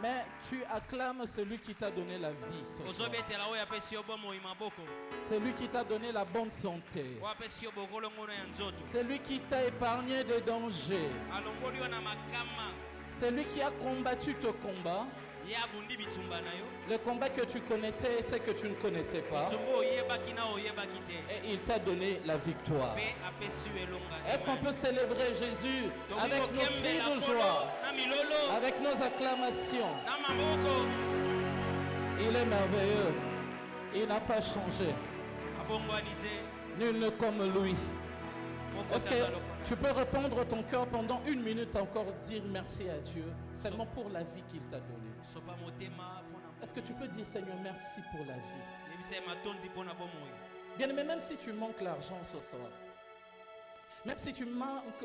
Mais tu acclames celui qui t'a donné la vie ce soir. Celui qui t'a donné la bonne santé. Celui qui t'a épargné des dangers. Celui qui a combattu ton combat. Le combat que tu connaissais et ce que tu ne connaissais pas. Et il t'a donné la victoire. Est-ce qu'on peut célébrer Jésus avec nos cris de joie, avec nos acclamations? Il est merveilleux. Il n'a pas changé. Nul ne comme lui. Est-ce que tu peux répondre ton cœur pendant 1 minute encore, dire merci à Dieu seulement pour la vie qu'il t'a donnée? Est-ce que tu peux dire Seigneur merci pour la vie? Bien aimé, même si tu manques l'argent ce soir, même si tu manques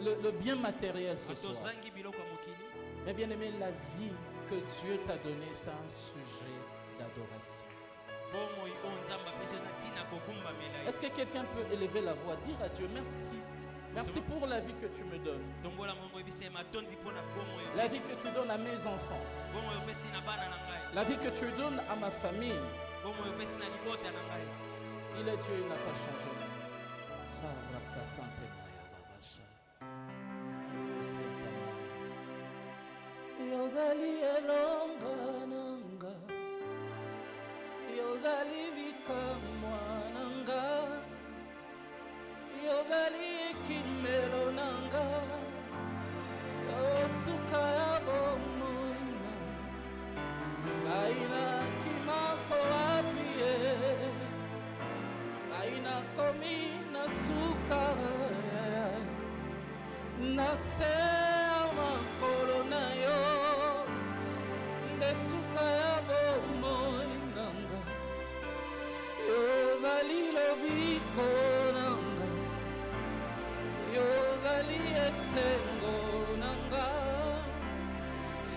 le bien matériel ce soir, mais bien aimé, la vie que Dieu t'a donnée, c'est un sujet d'adoration. Est-ce que quelqu'un peut élever la voix, dire à Dieu merci? Merci pour la vie que tu me donnes. La vie que tu donnes à mes enfants. La vie que tu donnes à ma famille. Il est Dieu, il n'a pas changé. Yozali vikamwananga, Yozali kimelo nanga, Yosuka ya bomoina, Aina kimako apie, Aina komina suka, Nase makolo na yo, Ndesuka ya bomoina. Yozali lobiko nanga, Yozali esengo nanga,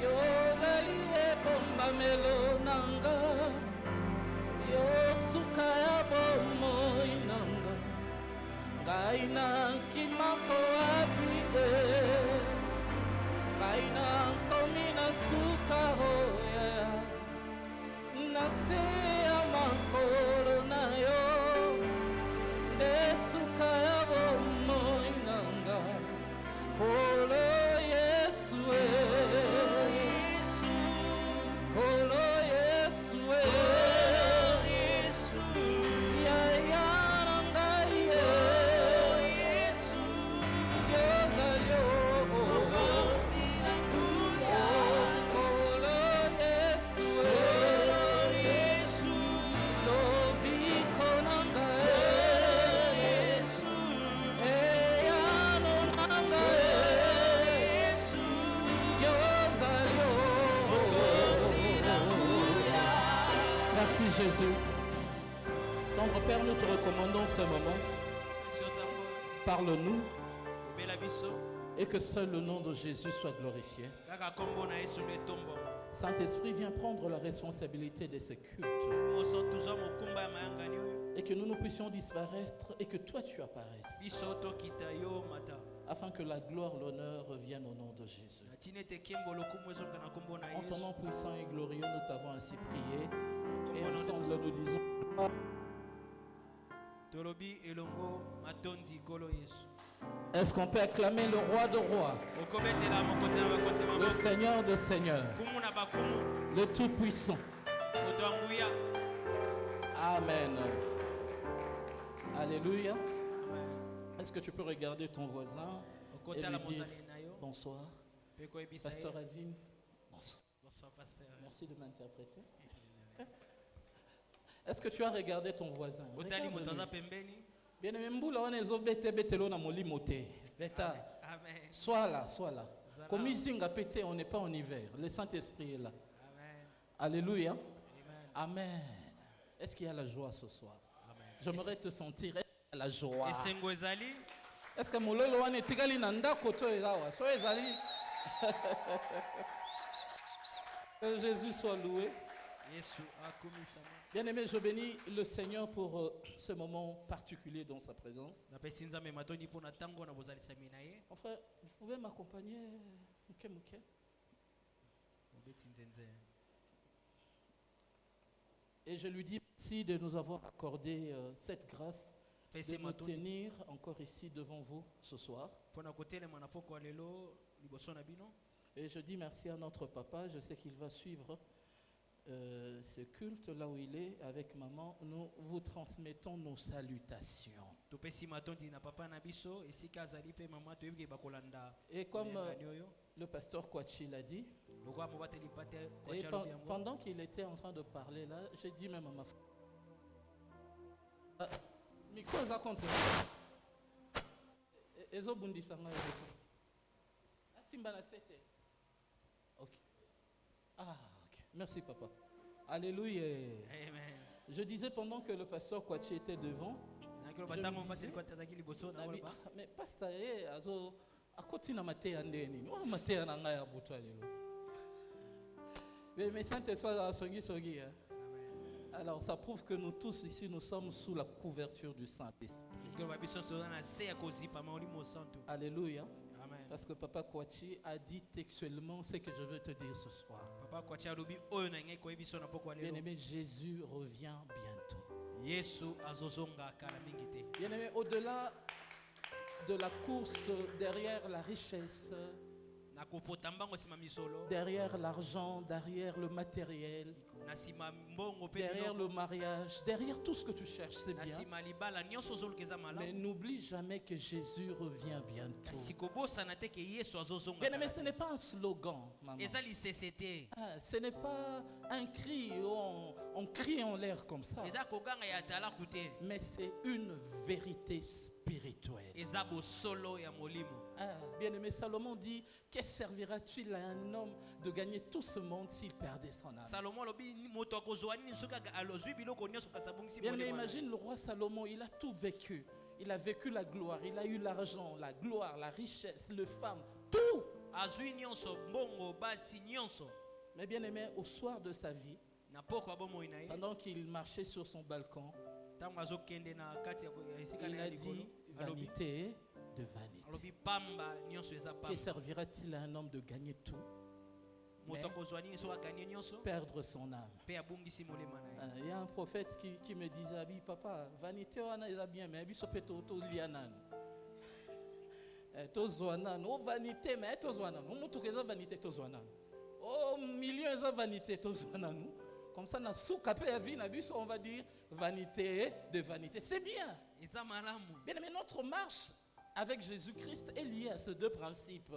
Yozali ebomba melo nanga, Yosuka ya bomoi nanga, Ngai na kimako apide, Ngai na komi na suka hoya, Nase ya makolo na yo, Ndesuka ya bomoi nanga, Kolo Yesu Kolo Yesu Ya ya nanga ye Yozali Kolo Yesu Merci Jésus. Notre Père, nous te recommandons ce moment. Parle-nous et que seul le nom de Jésus soit glorifié. Saint-Esprit, viens prendre la responsabilité de ce culte. Et que nous puissions disparaître et que toi tu apparaisses. Afin que la gloire, l'honneur reviennent au nom de Jésus. En ton nom puissant et glorieux, nous t'avons ainsi prié. Et ensemble nous disons est-ce qu'on peut acclamer le roi de rois, le Seigneur de seigneurs, le tout-puissant? Amen. Alléluia. Est-ce que tu peux regarder ton voisin et lui dire bonsoir? Pasteur Alvin, bonsoir. Bonsoir, pasteur. Merci de m'interpréter. Est-ce que tu as regardé ton voisin? Bien aimé, mboula wana ezo bete betelo na molimo te. Beta. Amen. Sois là, sois là. Comme izinga pété, on n'est pas en hiver. Le Saint-Esprit est là. Amen. Alléluia. Amen. Amen. Est-ce qu'il y a la joie ce soir? Amen. J'aimerais te sentir la joie. Est-ce que mololo wana etikali na ndako to ezawa? So ezali. Que Jésus soit loué. Bien aimé, je bénis le Seigneur pour ce moment particulier dans sa présence. Enfin, vous pouvez m'accompagner, Mouké. Et je lui dis merci de nous avoir accordé cette grâce de nous tenir encore ici devant vous ce soir. Et je dis merci à notre papa. Je sais qu'il va suivre ce culte là où il est avec maman. Nous vous transmettons nos salutations. Et comme le pasteur Kwachi l'a dit, et pendant qu'il était en train de parler là, j'ai dit même à ma femme, micro est à contre. Ok. Ah, ok. Merci, papa. Alléluia. Amen. Je disais pendant que le pasteur Kwachi était devant, mais pasteur, mais Saint-Esprit, alors ça prouve que nous tous ici, nous sommes sous la couverture du Saint-Esprit. Alléluia. Amen. Parce que Papa Kwachi a dit textuellement ce que je veux te dire ce soir. Bien-aimé, Jésus revient bientôt. Bien-aimé, au-delà de la course derrière la richesse, derrière l'argent, derrière le matériel, derrière le mariage, derrière tout ce que tu cherches, c'est bien. Mais n'oublie jamais que Jésus revient bientôt. Bien aimé, ce n'est pas un slogan, maman. Ce n'est pas un cri où on crie en l'air comme ça. Mais c'est une vérité spirituelle. Bien aimé, Salomon dit: que servira-t-il à un homme de gagner tout ce monde s'il perdait son âme? Bien aimé, imagine le roi Salomon, il a tout vécu. Il a vécu la gloire, il a eu l'argent, la gloire, la richesse, les femmes, tout. Mais bien aimé, au soir de sa vie, pendant qu'il marchait sur son balcon, il a dit: vanité de vanité. Que servira-t-il à un homme de gagner tout, mais perdre son âme? Il y a un prophète qui me disait: papa, vanité on a bien, mais il peut tout lianan. Tozoanan, oh vanité, mais tozoanan, oh mutukeza vanité tozoanan, oh millions de vanité tozoanan. Comme ça, on va dire vanité de vanité. C'est bien. Bien, mais notre marche avec Jésus-Christ est liée à ces deux principes.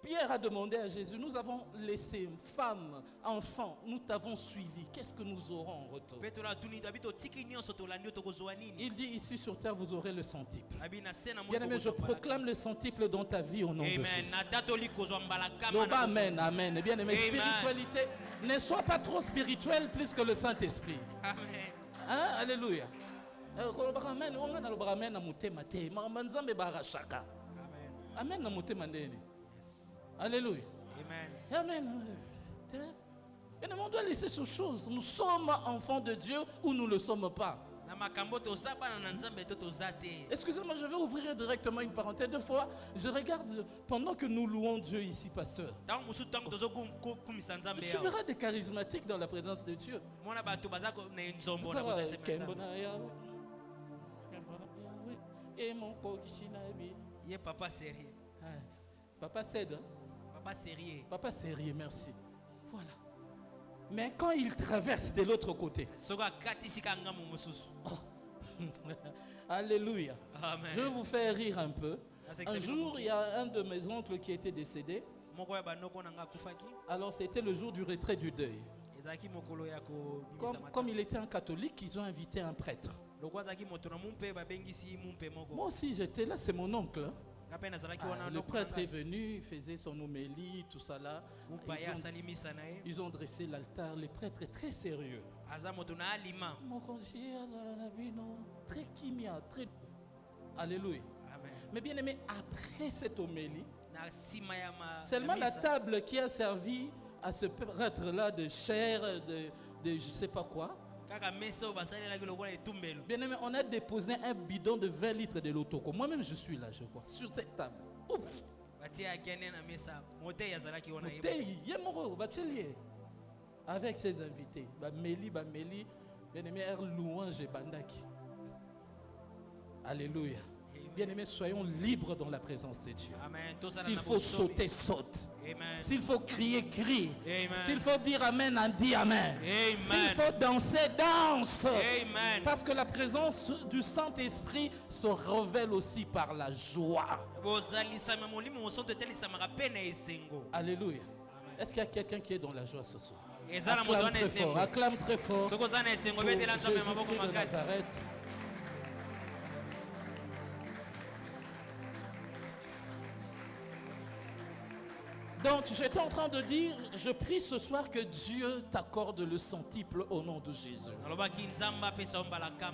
Pierre a demandé à Jésus: nous avons laissé femmes, enfants, nous t'avons suivi. Qu'est-ce que nous aurons en retour? Il dit: ici sur terre, vous aurez le centuple. Bien aimé, je proclame le centuple dans ta vie au nom de Jésus. Amen, amen. Bien aimé, spiritualité, ne sois pas trop spirituel plus que le Saint-Esprit. Amen. Hein? Alléluia. Amen. Alléluia. Amen. On doit laisser ces choses. Nous sommes enfants de Dieu ou nous ne le sommes pas. Excusez-moi, je vais ouvrir directement une parenthèse. Deux fois, je regarde pendant que nous louons Dieu ici, pasteur. Tu verras des charismatiques dans la présence de Dieu. Et mon papa sérieux. Papa cède. Papa sérieux. Papa sérieux, merci. Voilà. Mais quand il traverse de l'autre côté, alléluia. Amen. Je vais vous faire rire un peu. Un jour, il y a un de mes oncles qui était décédé. Alors c'était le jour du retrait du deuil. Comme il était un catholique, ils ont invité un prêtre. Moi aussi j'étais là, c'est mon oncle. Le prêtre est venu, il faisait son homélie, tout ça là. Ils ont dressé l'altar. Le prêtre est très sérieux. Très kimia, très... Alléluia. Amen. Mais bien aimé, après cette homélie, seulement la table qui a servi à ce prêtre là de chair, de je sais pas quoi. Bien aimé, on a déposé un bidon de 20 litres de l'otoko. Moi-même, je suis là, je vois, sur cette table. Ouf. avec ses invités. Méli, bien-aimé, louange et bandaki. Alléluia. Bien-aimés, soyons libres dans la présence de Dieu. S'il faut sauter, saute. S'il faut crier, crie. S'il faut dire Amen, dit Amen. S'il faut danser, danse. Amen. Parce que la présence du Saint-Esprit se révèle aussi par la joie. Alléluia. Est-ce qu'il y a quelqu'un qui est dans la joie ce soir? Acclame très fort. Acclame très fort. Pour Jésus-Christ de Nazareth. Donc, j'étais en train de dire, je prie ce soir que Dieu t'accorde le centuple au nom de Jésus.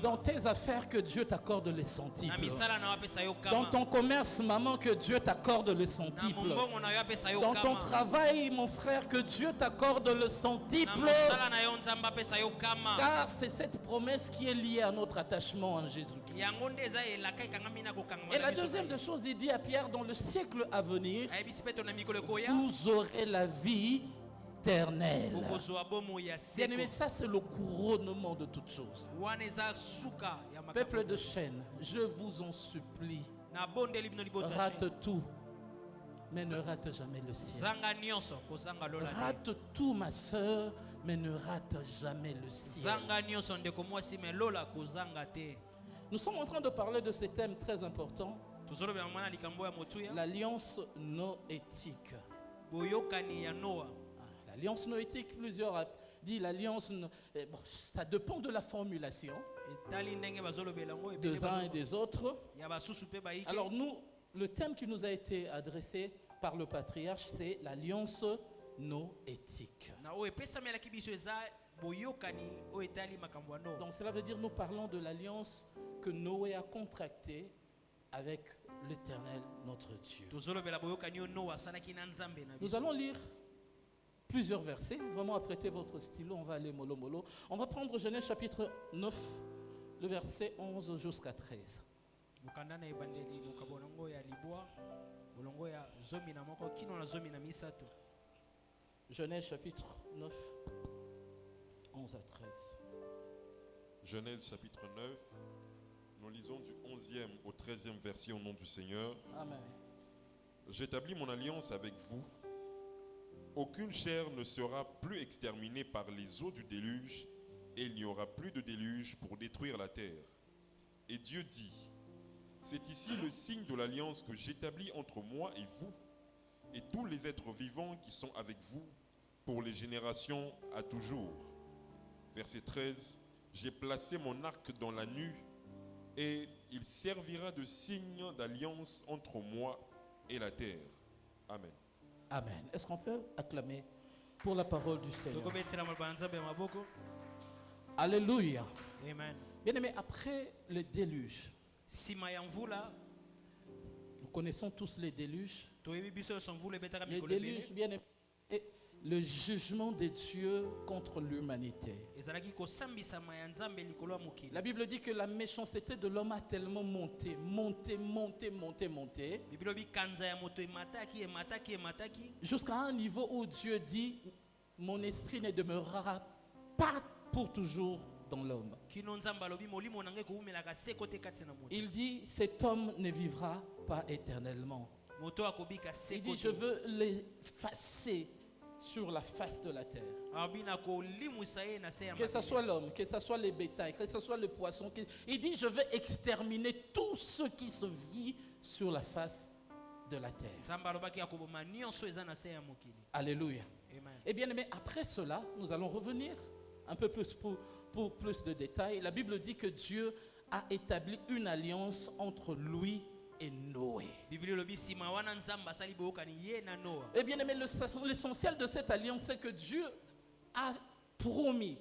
Dans tes affaires, que Dieu t'accorde le centuple. Dans ton commerce, maman, que Dieu t'accorde le centuple. Dans ton travail, mon frère, que Dieu t'accorde le centuple. Car c'est cette promesse qui est liée à notre attachement en Jésus-Christ. Et la deuxième des choses, il dit à Pierre, dans le siècle à venir, vous aurez la vie éternelle. Bien-aimé, ça c'est le couronnement de toutes choses. Peuple de chaîne, je vous en supplie, rate tout, mais ne rate jamais le ciel. Rate tout, ma soeur, mais ne rate jamais le ciel. Nous sommes en train de parler de ces thèmes très importants. L'alliance noétique. L'alliance noétique, plusieurs ont dit l'alliance. Bon, ça dépend de la formulation des uns et des autres. Alors nous, le thème qui nous a été adressé par le patriarche, c'est l'alliance noétique. Donc cela veut dire nous parlons de l'alliance que Noé a contractée avec l'Éternel, notre Dieu. Nous allons lire plusieurs versets. Vraiment, apprêtez votre stylo, on va aller mollo mollo. On va prendre Genèse chapitre 9, le verset 11 jusqu'à 13. Genèse chapitre 9, 11 à 13. Genèse chapitre 9. Nous lisons du 11e au 13e verset au nom du Seigneur. Amen. J'établis mon alliance avec vous. Aucune chair ne sera plus exterminée par les eaux du déluge, et il n'y aura plus de déluge pour détruire la terre. Et Dieu dit, c'est ici le signe de l'alliance que j'établis entre moi et vous, et tous les êtres vivants qui sont avec vous, pour les générations à toujours. Verset 13, j'ai placé mon arc dans la nue, et il servira de signe d'alliance entre moi et la terre. Amen. Amen. Est-ce qu'on peut acclamer pour la parole du Seigneur? Alléluia. Amen. Bien-aimés, après le déluge, nous connaissons tous les déluges. Les déluges, bien-aimés, le jugement de Dieu contre l'humanité. La Bible dit que la méchanceté de l'homme a tellement monté, jusqu'à un niveau où Dieu dit, mon esprit ne demeurera pas pour toujours dans l'homme. Il dit, cet homme ne vivra pas éternellement. Il dit, je veux l'effacer sur la face de la terre. Que ce soit l'homme, que ce soit les bétails, que ce soit le poisson. Il dit, je vais exterminer tout ce qui se vit sur la face de la terre. Alléluia. Et bien aimé, après cela, nous allons revenir un peu plus pour plus de détails. La Bible dit que Dieu a établi une alliance entre lui et Noé. Et bien aimé, l'essentiel de cette alliance, c'est que Dieu a promis.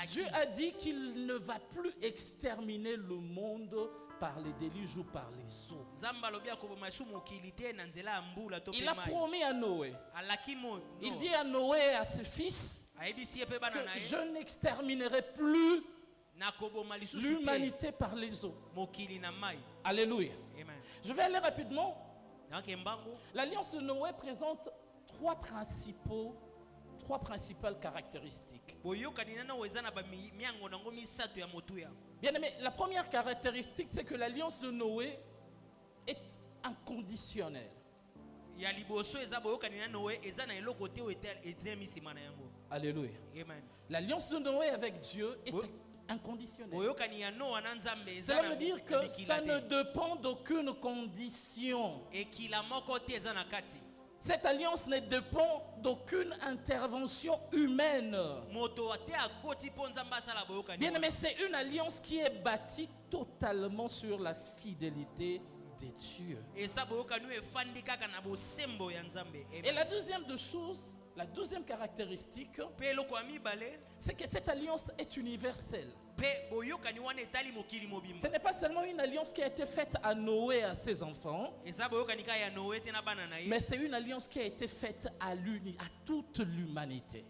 Dieu a dit qu'il ne va plus exterminer le monde par les déluges ou par les eaux. Il a promis à Noé. Il dit à Noé et à ses fils que je n'exterminerai plus l'humanité par les eaux. Alléluia. Je vais aller rapidement. L'alliance de Noé présente trois principales caractéristiques. Bien aimé, la première caractéristique, c'est que l'alliance de Noé est inconditionnelle. Alléluia. L'alliance de Noé avec Dieu est inconditionnelle. Cela veut dire que ça ne dépend d'aucune condition. Cette alliance ne dépend d'aucune intervention humaine. Bien aimé, c'est une alliance qui est bâtie totalement sur la fidélité de Dieu. Et la deuxième caractéristique, c'est que cette alliance est universelle. Ce n'est pas seulement une alliance qui a été faite à Noé et à ses enfants, mais c'est une alliance qui a été faite à toute l'humanité.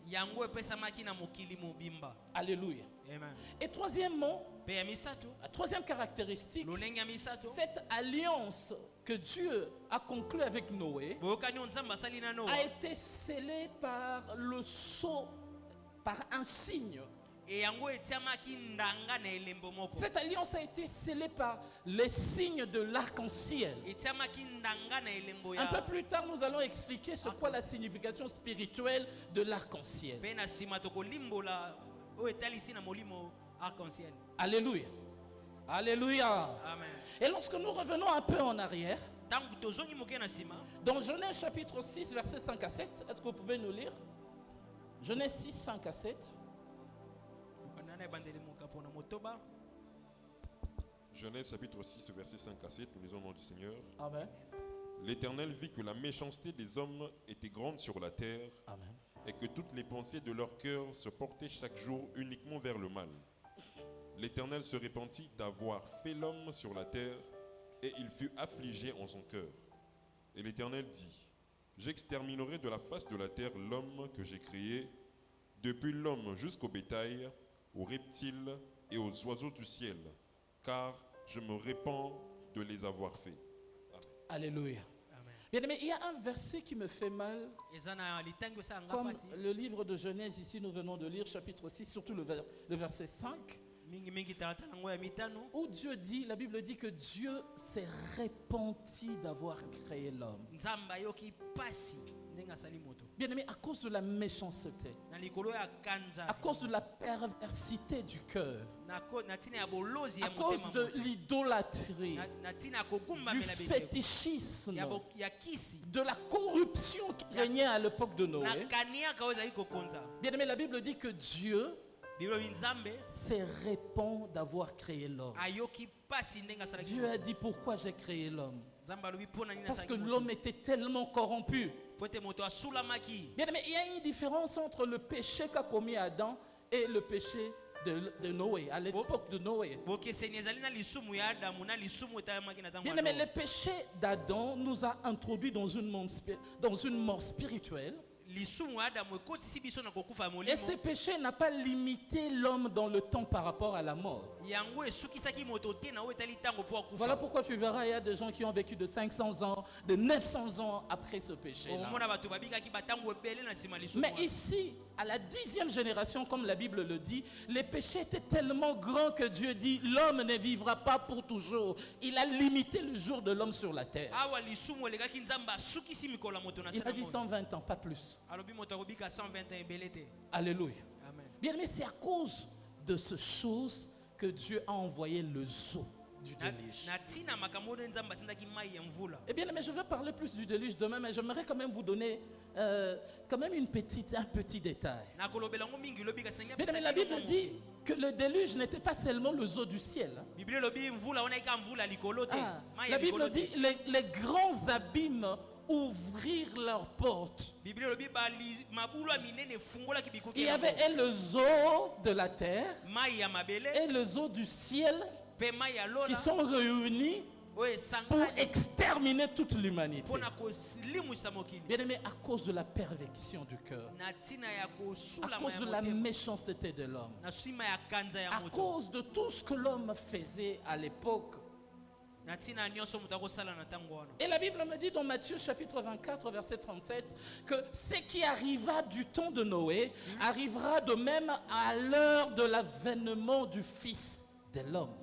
Alléluia. Et troisièmement, la troisième caractéristique, cette alliance que Dieu a conclue avec Noé a été scellée par le sceau, par un signe. Cette alliance a été scellée par les signes de l'arc-en-ciel. Un peu plus tard, nous allons expliquer ce qu'est la signification spirituelle de l'arc-en-ciel. Alléluia. Alléluia. Amen. Et lorsque nous revenons un peu en arrière, dans Genèse chapitre 6, versets 5 à 7, est-ce que vous pouvez nous lire? Genèse 6, 5 à 7. Genèse chapitre 6, verset 5 à 7, nous lisons au nom du Seigneur. Amen. L'Éternel vit que la méchanceté des hommes était grande sur la terre. Amen. Et que toutes les pensées de leur cœur se portaient chaque jour uniquement vers le mal. L'Éternel se repentit d'avoir fait l'homme sur la terre, et il fut affligé en son cœur. Et l'Éternel dit, j'exterminerai de la face de la terre l'homme que j'ai créé, depuis l'homme jusqu'au bétail, aux reptiles et aux oiseaux du ciel, car je me répands de les avoir faits. Alléluia. Bien aimé, il y a un verset qui me fait mal, comme le livre de Genèse, ici nous venons de lire, chapitre 6, surtout le verset 5, où Dieu dit, la Bible dit que Dieu s'est repenti d'avoir créé l'homme. Bien aimé, à cause de la méchanceté, à cause de la perversité du cœur, à cause de l'idolâtrie, du fétichisme, de la corruption qui régnait à l'époque de Noé. Bien aimé, la Bible dit que Dieu s'est repenti d'avoir créé l'homme. Dieu a dit pourquoi j'ai créé l'homme. Parce que l'homme était tellement corrompu. Bien aimé, il y a une différence entre le péché qu'a commis Adam et le péché de Noé, à l'époque de Noé. Bien aimé, le péché d'Adam nous a introduits dans une mort spirituelle. Et ce péché n'a pas limité l'homme dans le temps par rapport à la mort. Voilà pourquoi tu verras, il y a des gens qui ont vécu de 500 ans, de 900 ans après ce péché-là. Mais ici, à la 10e génération, comme la Bible le dit, les péchés étaient tellement grands que Dieu dit, l'homme ne vivra pas pour toujours. Il a limité le jour de l'homme sur la terre. Il a dit 120 ans, pas plus. Alléluia. Bien aimé, c'est à cause de ces choses que Dieu a envoyé le zoo du déluge. Et bien aimé, je vais parler plus du déluge demain, mais j'aimerais quand même vous donner quand même un petit détail. Bien aimé, la Bible dit que le déluge n'était pas seulement le zoo du ciel. La Bible dit les grands abîmes ouvrir leurs portes. Il y avait le zoo de la terre et le zoo du ciel qui sont réunis pour exterminer toute l'humanité. Bien aimé, à cause de la perversion du cœur, à cause de la méchanceté de l'homme, à cause de tout ce que l'homme faisait à l'époque Et la Bible me dit dans Matthieu chapitre 24 verset 37 que ce qui arriva du temps de Noé arrivera de même à l'heure de l'avènement du Fils de l'homme.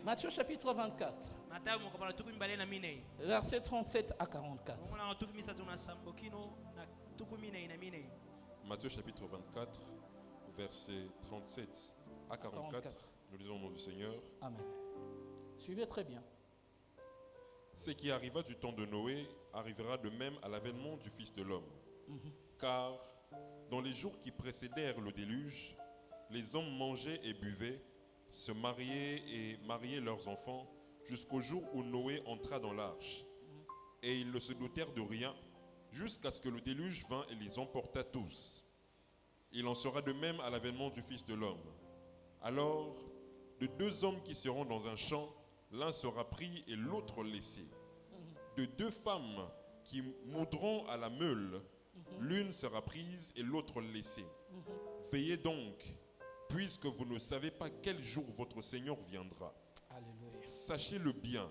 Matthieu chapitre 24 verset 37 à 44. Matthieu chapitre 24 verset 37 à 44. Nous lisons au nom du Seigneur. Amen. Suivez très bien. Ce qui arriva du temps de Noé arrivera de même à l'avènement du Fils de l'homme. Car dans les jours qui précédèrent le déluge, les hommes mangeaient et buvaient, se mariaient et mariaient leurs enfants, jusqu'au jour où Noé entra dans l'arche. Et ils ne se doutèrent de rien, jusqu'à ce que le déluge vint et les emporta tous. Il en sera de même à l'avènement du Fils de l'homme. Alors, de deux hommes qui seront dans un champ, l'un sera pris et l'autre laissé. De deux femmes qui moudront à la meule, l'une sera prise et l'autre laissée. Veillez donc, puisque vous ne savez pas quel jour votre Seigneur viendra. Alléluia. Sachez-le bien,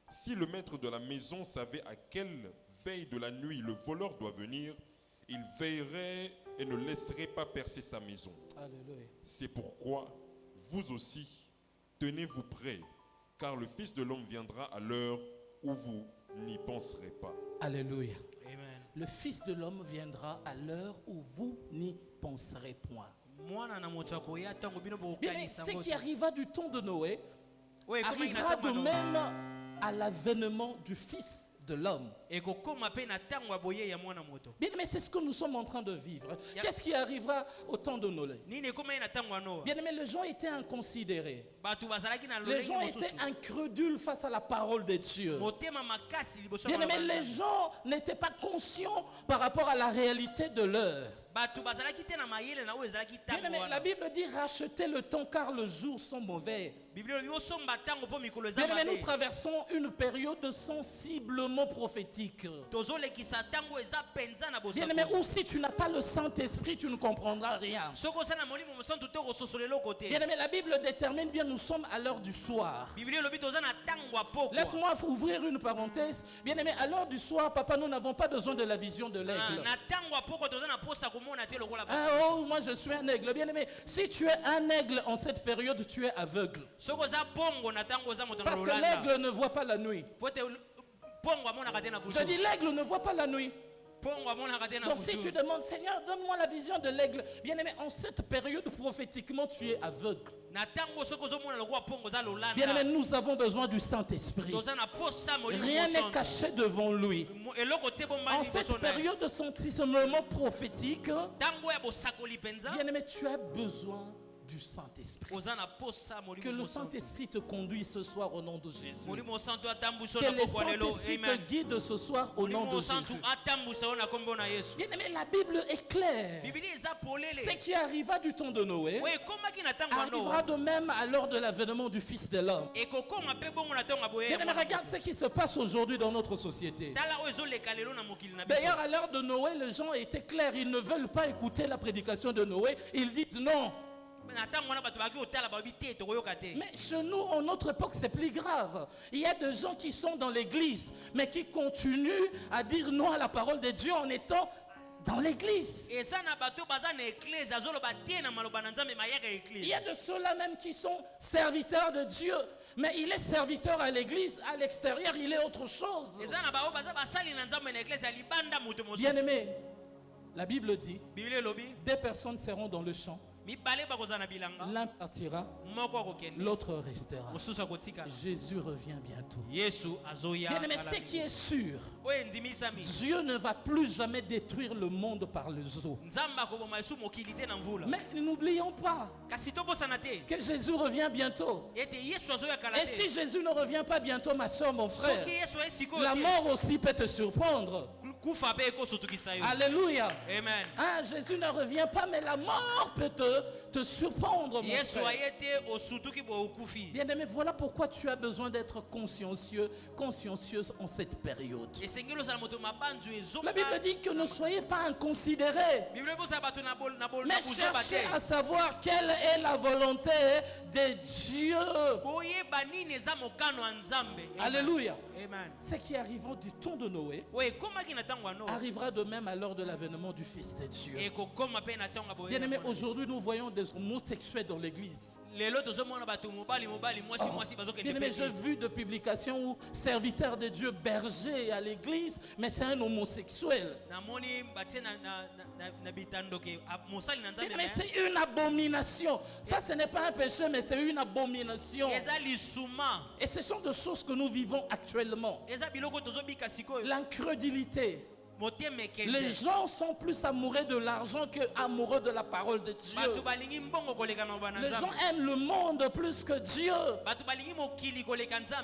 si le maître de la maison savait à quelle veille de la nuit le voleur doit venir, il veillerait et ne laisserait pas percer sa maison. Alléluia. C'est pourquoi, vous aussi, tenez-vous prêts, car le Fils de l'homme viendra à l'heure où vous n'y penserez pas. Alléluia. Amen. Le Fils de l'homme viendra à l'heure où vous n'y penserez point. Bien, ce qui arriva du temps de Noé arrivera de même à l'avènement du Fils de l'homme. Bien, mais c'est ce que nous sommes en train de vivre. Qu'est-ce qui arrivera au temps de Noé? Bien, mais les gens étaient inconsidérés. Les gens étaient incrédules face à la parole de Dieu. Bien, mais les gens n'étaient pas conscients par rapport à la réalité de l'heure. Bien, mais la Bible dit racheter le temps car les jours sont mauvais. Bien, mais nous traversons une période sensiblement prophétique. Bien, mais ou si tu n'as pas le Saint-Esprit, tu ne comprendras rien. Bien, mais la Bible détermine bien, nous sommes à l'heure du soir. Laisse-moi ouvrir une parenthèse. Bien aimé, à l'heure du soir, papa, nous n'avons pas besoin de la vision de l'aigle. Ah oh, moi je suis un aigle. Bien aimé, si tu es un aigle en cette période, tu es aveugle. Parce que l'aigle ne voit pas la nuit. Je dis l'aigle ne voit pas la nuit. Donc si tu demandes, Seigneur, donne-moi la vision de l'aigle. Bien aimé, en cette période prophétiquement, tu es aveugle. Bien aimé, nous avons besoin du Saint-Esprit. Rien n'est caché devant lui. En cette période de sentiment prophétique, bien aimé, tu as besoin du Saint-Esprit. Que le Saint-Esprit te conduise ce soir au nom de Jésus. Que le Saint-Esprit te guide ce soir au nom de Jésus. Bien aimé, la Bible est claire. Ce qui arriva du temps de Noé arrivera de même à l'heure de l'avènement du Fils de l'homme. Bien aimé, regarde ce qui se passe aujourd'hui dans notre société. D'ailleurs, à l'heure de Noé, les gens étaient clairs. Ils ne veulent pas écouter la prédication de Noé. Ils disent non. Mais chez nous, en notre époque, c'est plus grave. Il y a des gens qui sont dans l'église, mais qui continuent à dire non à la parole de Dieu en étant dans l'église. Il y a de ceux-là même qui sont serviteurs de Dieu, mais il est serviteur à l'église, à l'extérieur, il est autre chose. Bien aimé, la Bible dit, des personnes seront dans le champ. L'un partira, l'autre restera. Jésus revient bientôt. Bien aimé, ce qui est sûr, Dieu ne va plus jamais détruire le monde par les eaux. Mais n'oublions pas que Jésus revient bientôt. Et si Jésus ne revient pas bientôt, ma soeur, mon frère, la mort aussi peut te surprendre. Alléluia. Amen. Ah, Jésus ne revient pas, mais la mort peut te surprendre, mon frère. Bien-aimé, voilà pourquoi tu as besoin d'être consciencieuse en cette période. La Bible dit que ne soyez pas inconsidérés, mais cherchez à savoir quelle est la volonté de Dieu. Alléluia. Amen. Ce qui arrivera du temps de Noé arrivera de même à l'heure de l'avènement du Fils de Dieu. Bien-aimé, aujourd'hui nous voyons des homosexuels dans l'église. Bien-aimé, j'ai vu de publications où serviteur de Dieu berger à l'église, mais c'est un homosexuel. Bien-aimé, c'est une abomination. Ça, ce n'est pas un péché, mais c'est une abomination. Et ce sont des choses que nous vivons actuellement. L'incrédulité. Les gens sont plus amoureux de l'argent que amoureux de la parole de Dieu. Les gens aiment le monde plus que Dieu.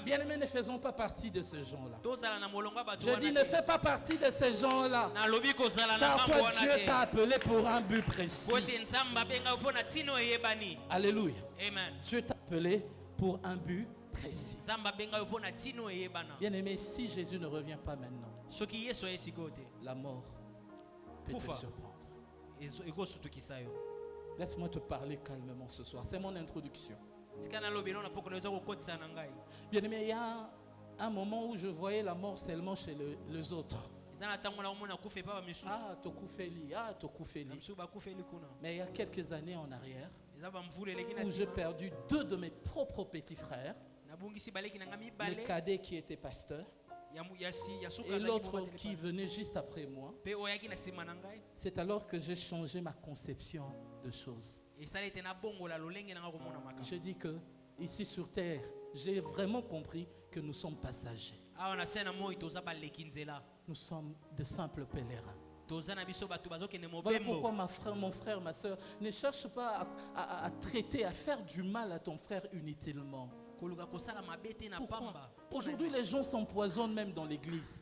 Bien-aimés, ne faisons pas partie de ces gens-là. Je dis, ne fais pas partie de ces gens-là. Car toi, Dieu t'a appelé pour un but précis. Alléluia. Amen. Dieu t'a appelé pour un but précis. Bien-aimé, si Jésus ne revient pas maintenant, la mort peut te surprendre. Laisse-moi te parler calmement ce soir. C'est mon introduction. Bien-aimé, il y a un moment où je voyais la mort seulement chez les autres. Ah, Tokufeli, ah, Tokufeli. Mais il y a quelques années en arrière, où j'ai perdu 2 de mes propres petits frères, le cadet qui était pasteur et l'autre qui venait juste après moi. C'est alors que j'ai changé ma conception de choses. Je dis que ici sur terre, j'ai vraiment compris que nous sommes passagers. Nous sommes de simples pèlerins. Voilà pourquoi mon frère, ma soeur, ne cherche pas à traiter, à faire du mal à ton frère inutilement. Pourquoi? Aujourd'hui, les gens s'empoisonnent même dans l'église.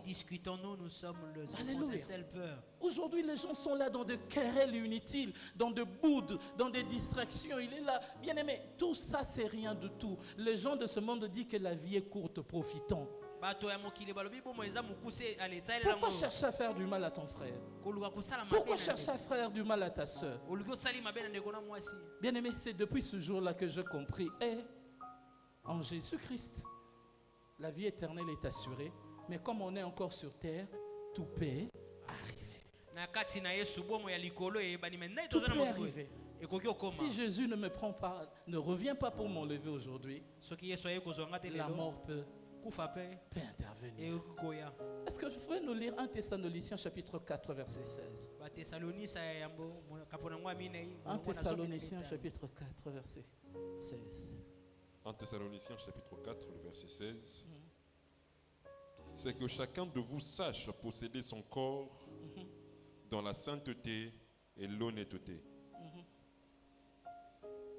Discutons-nous, nous sommes les peur. Aujourd'hui, les gens sont là dans des querelles inutiles, dans des boudes, dans des distractions. Il est là. Bien aimé, tout ça, c'est rien de tout. Les gens de ce monde disent que la vie est courte, profitons. Pourquoi chercher à faire du mal à ton frère? Pourquoi chercher à faire du mal à ta soeur? Bien aimé, c'est depuis ce jour-là que j'ai compris. En Jésus-Christ, la vie éternelle est assurée. Mais comme on est encore sur terre, tout peut arriver. Tout peut arriver. Si Jésus ne me prend pas, ne revient pas pour m'enlever aujourd'hui, la mort peut intervenir. Est-ce que vous pouvez nous lire 1 Thessaloniciens chapitre 4 verset 16? 1 Thessaloniciens chapitre 4 verset 16. 1 Thessaloniciens chapitre 4 le verset 16. C'est que chacun de vous sache posséder son corps dans la sainteté et l'honnêteté,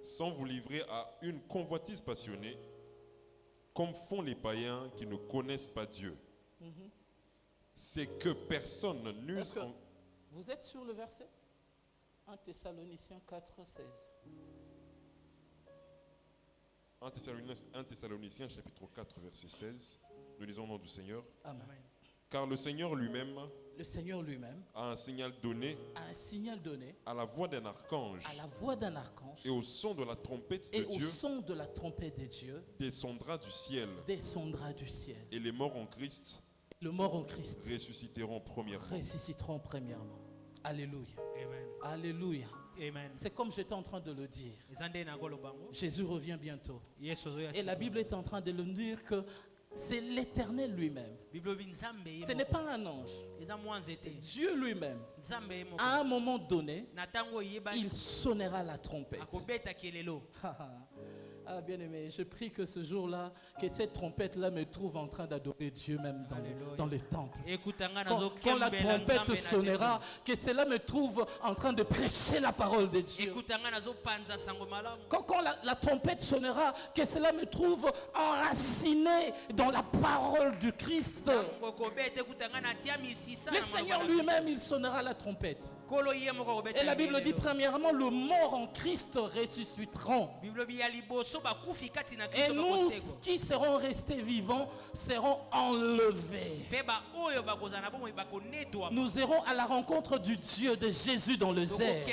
sans vous livrer à une convoitise passionnée, comme font les païens qui ne connaissent pas Dieu. C'est que personne n'use... Vous êtes sur le verset 1 Thessaloniciens 4, 16. 1 Thessaloniciens chapitre 4 verset 16. Nous lisons au nom du Seigneur. Amen. Car le Seigneur lui-même a un signal donné à la voix d'un archange et au son de la trompette de Dieu descendra du ciel et les morts en Christ ressusciteront premièrement. Alléluia. Amen. Alléluia. Amen. C'est comme j'étais en train de le dire. Jésus revient bientôt. Et la Bible est en train de le dire que c'est l'Éternel lui-même. Ce n'est pas un ange. Dieu lui-même, à un moment donné, il sonnera la trompette. Ah, bien aimé, je prie que ce jour-là, que cette trompette-là me trouve en train d'adorer Dieu même dans le temple. Quand la trompette sonnera, que cela me trouve en train de prêcher la parole de Dieu. Quand la trompette sonnera, que cela me trouve enraciné dans la parole du Christ. Le Seigneur lui-même, il sonnera la trompette. Et la Bible dit premièrement, le mort en Christ ressusciteront. Et nous qui serons restés vivants serons enlevés. Nous irons à la rencontre du Dieu de Jésus dans le désert.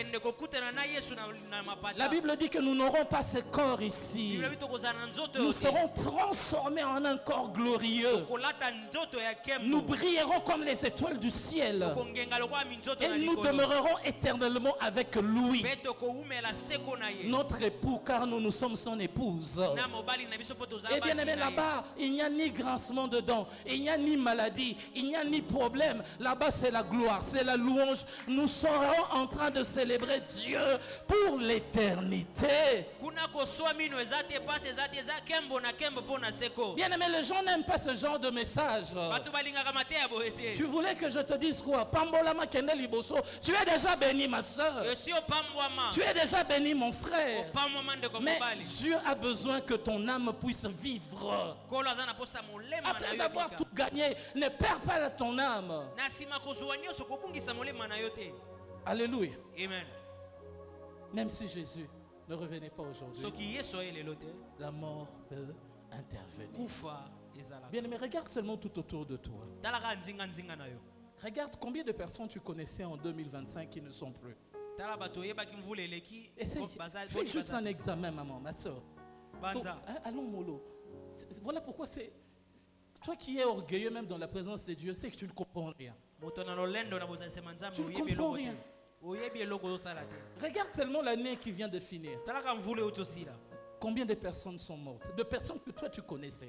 La Bible dit que nous n'aurons pas ce corps ici. Nous serons transformés en un corps glorieux. Nous brillerons comme les étoiles du ciel. Et nous demeurerons éternellement avec lui. Notre époux, car nous sommes son épouse. Et bien aimé, là-bas, il n'y a ni grincement de dents, il n'y a ni maladie, il n'y a ni problème. Là-bas, c'est la gloire, c'est la louange. Nous serons en train de célébrer Dieu pour l'éternité. Bien aimé, les gens n'aiment pas ce genre de message. Tu voulais que je te dise quoi? Tu es déjà béni, ma soeur. Tu es déjà béni, mon frère. Mais Dieu a besoin que ton âme puisse vivre. Après avoir tout gagné, ne perds pas ton âme. Alléluia. Amen. Même si Jésus ne revenait pas aujourd'hui, la mort peut intervenir. Bien aimé, regarde seulement tout autour de toi. Regarde combien de personnes tu connaissais en 2025 qui ne sont plus. Fais juste un examen, maman, ma soeur. Allons, Molo. Voilà pourquoi c'est... Toi qui es orgueilleux même dans la présence de Dieu, c'est que tu ne comprends rien. Tu ne comprends rien. Regarde seulement l'année qui vient de finir. Combien de personnes sont mortes? De personnes que toi tu connaissais.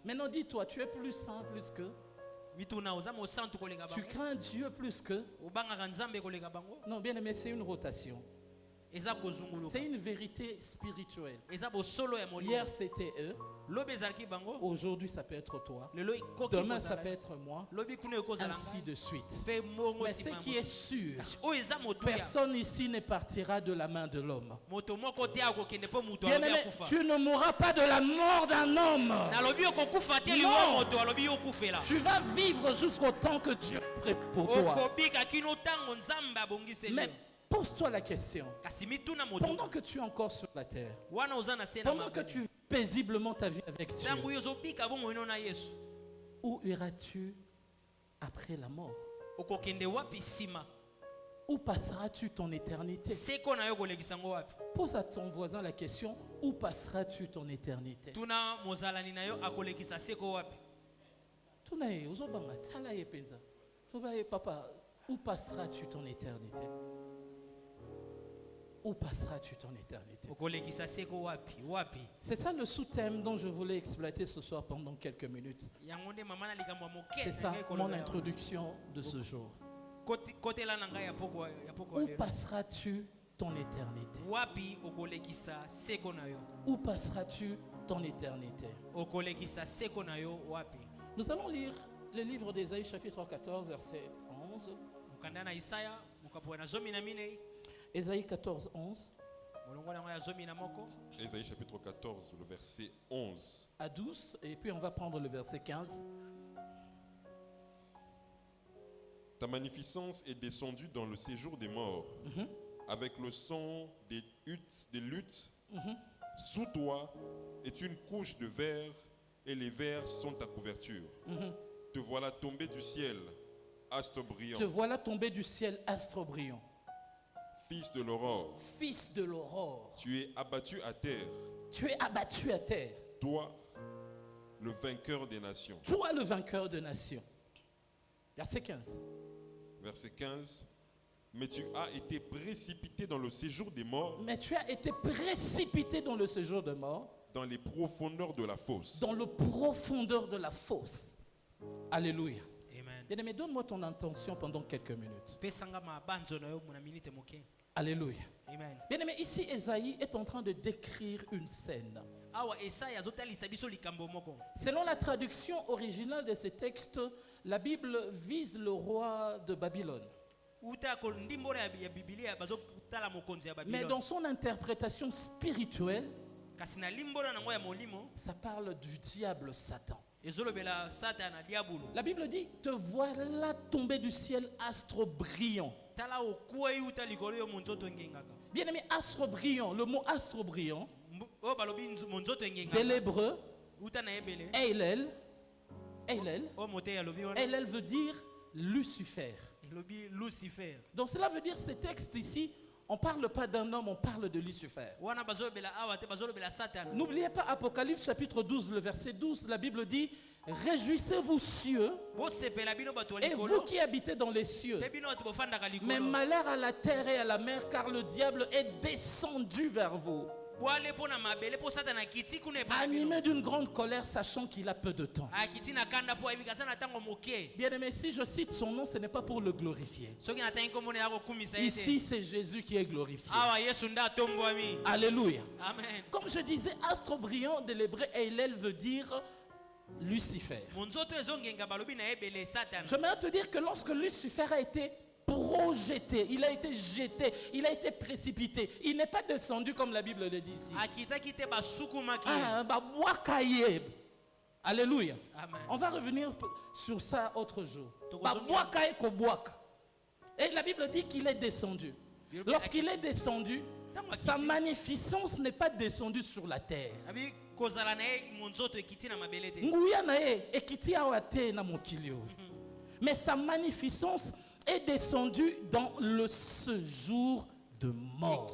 Maintenant dis-toi, tu es plus saint plus que... Tu crains Dieu plus que... Non, bien aimé, c'est une rotation. C'est une vérité spirituelle. Hier c'était eux. Aujourd'hui ça peut être toi. Demain ça peut être moi. Ainsi de suite. Mais ce qui est sûr, personne ici ne partira de la main de l'homme. Bien aimé, tu ne mourras pas de la mort d'un homme. Non. Tu vas vivre jusqu'au temps que Dieu prépare pour toi. Mais pose-toi la question. Pendant que tu es encore sur la terre, pendant que tu vis paisiblement ta vie avec Dieu, où iras-tu après la mort? Où passeras-tu ton éternité? Pose à ton voisin la question, où passeras-tu ton éternité? Papa, où passeras-tu ton éternité? Où passeras-tu ton éternité? C'est ça le sous-thème dont je voulais exploiter ce soir pendant quelques minutes. C'est ça mon introduction de ce jour. Où passeras-tu ton éternité? Où passeras-tu ton éternité? Nous allons lire le livre d'Ésaïe chapitre 14 verset 11. Ésaïe 14, 11. Ésaïe chapitre 14, le verset 11 à 12, et puis on va prendre le verset 15. Ta magnificence est descendue dans le séjour des morts, avec le son des luttes. Sous toi est une couche de verre, et les vers sont ta couverture. Te voilà tombé du ciel, astre brillant. Te voilà tombé du ciel, astre brillant. Fils de l'aurore. Fils de l'aurore. Tu es abattu à terre. Tu es abattu à terre. Toi, le vainqueur des nations. Toi, le vainqueur des nations. Verset 15. Verset 15. Mais tu as été précipité dans le séjour des morts. Mais tu as été précipité dans le séjour des morts. Dans les profondeurs de la fosse. Dans le profondeur de la fosse. Alléluia. Bien aimé, donne-moi ton intention pendant quelques minutes. Alléluia. Amen. Bien aimé, ici Ésaïe est en train de décrire une scène. Selon la traduction originale de ce texte, la Bible vise le roi de Babylone. Mais dans son interprétation spirituelle, ça parle du diable Satan. La Bible dit, te voilà tombé du ciel, astre brillant. Bien aimé, astre brillant, le mot astre brillant, de l'hébreu, Eilel veut dire Lucifer. Donc cela veut dire, ce texte ici, on ne parle pas d'un homme, on parle de Lucifer. N'oubliez pas Apocalypse chapitre 12, le verset 12, la Bible dit, réjouissez-vous cieux, et vous qui habitez dans les cieux. Mais malheur à la terre et à la mer, car le diable est descendu vers vous, animé d'une grande colère, sachant qu'il a peu de temps. Bien aimé, si je cite son nom, ce n'est pas pour le glorifier. Ici, c'est Jésus qui est glorifié. Alléluia. Amen. Comme je disais, astre brillant de l'hébreu Eilel veut dire Lucifer. J'aimerais te dire que lorsque Lucifer a été projeté, il a été jeté, il a été précipité, il n'est pas descendu comme la Bible le dit ici. Alléluia. Amen. On va revenir sur ça autre jour. Et la Bible dit qu'il est descendu. Lorsqu'il est descendu, sa magnificence n'est pas descendue sur la terre. Mais sa magnificence est descendue dans le séjour de mort.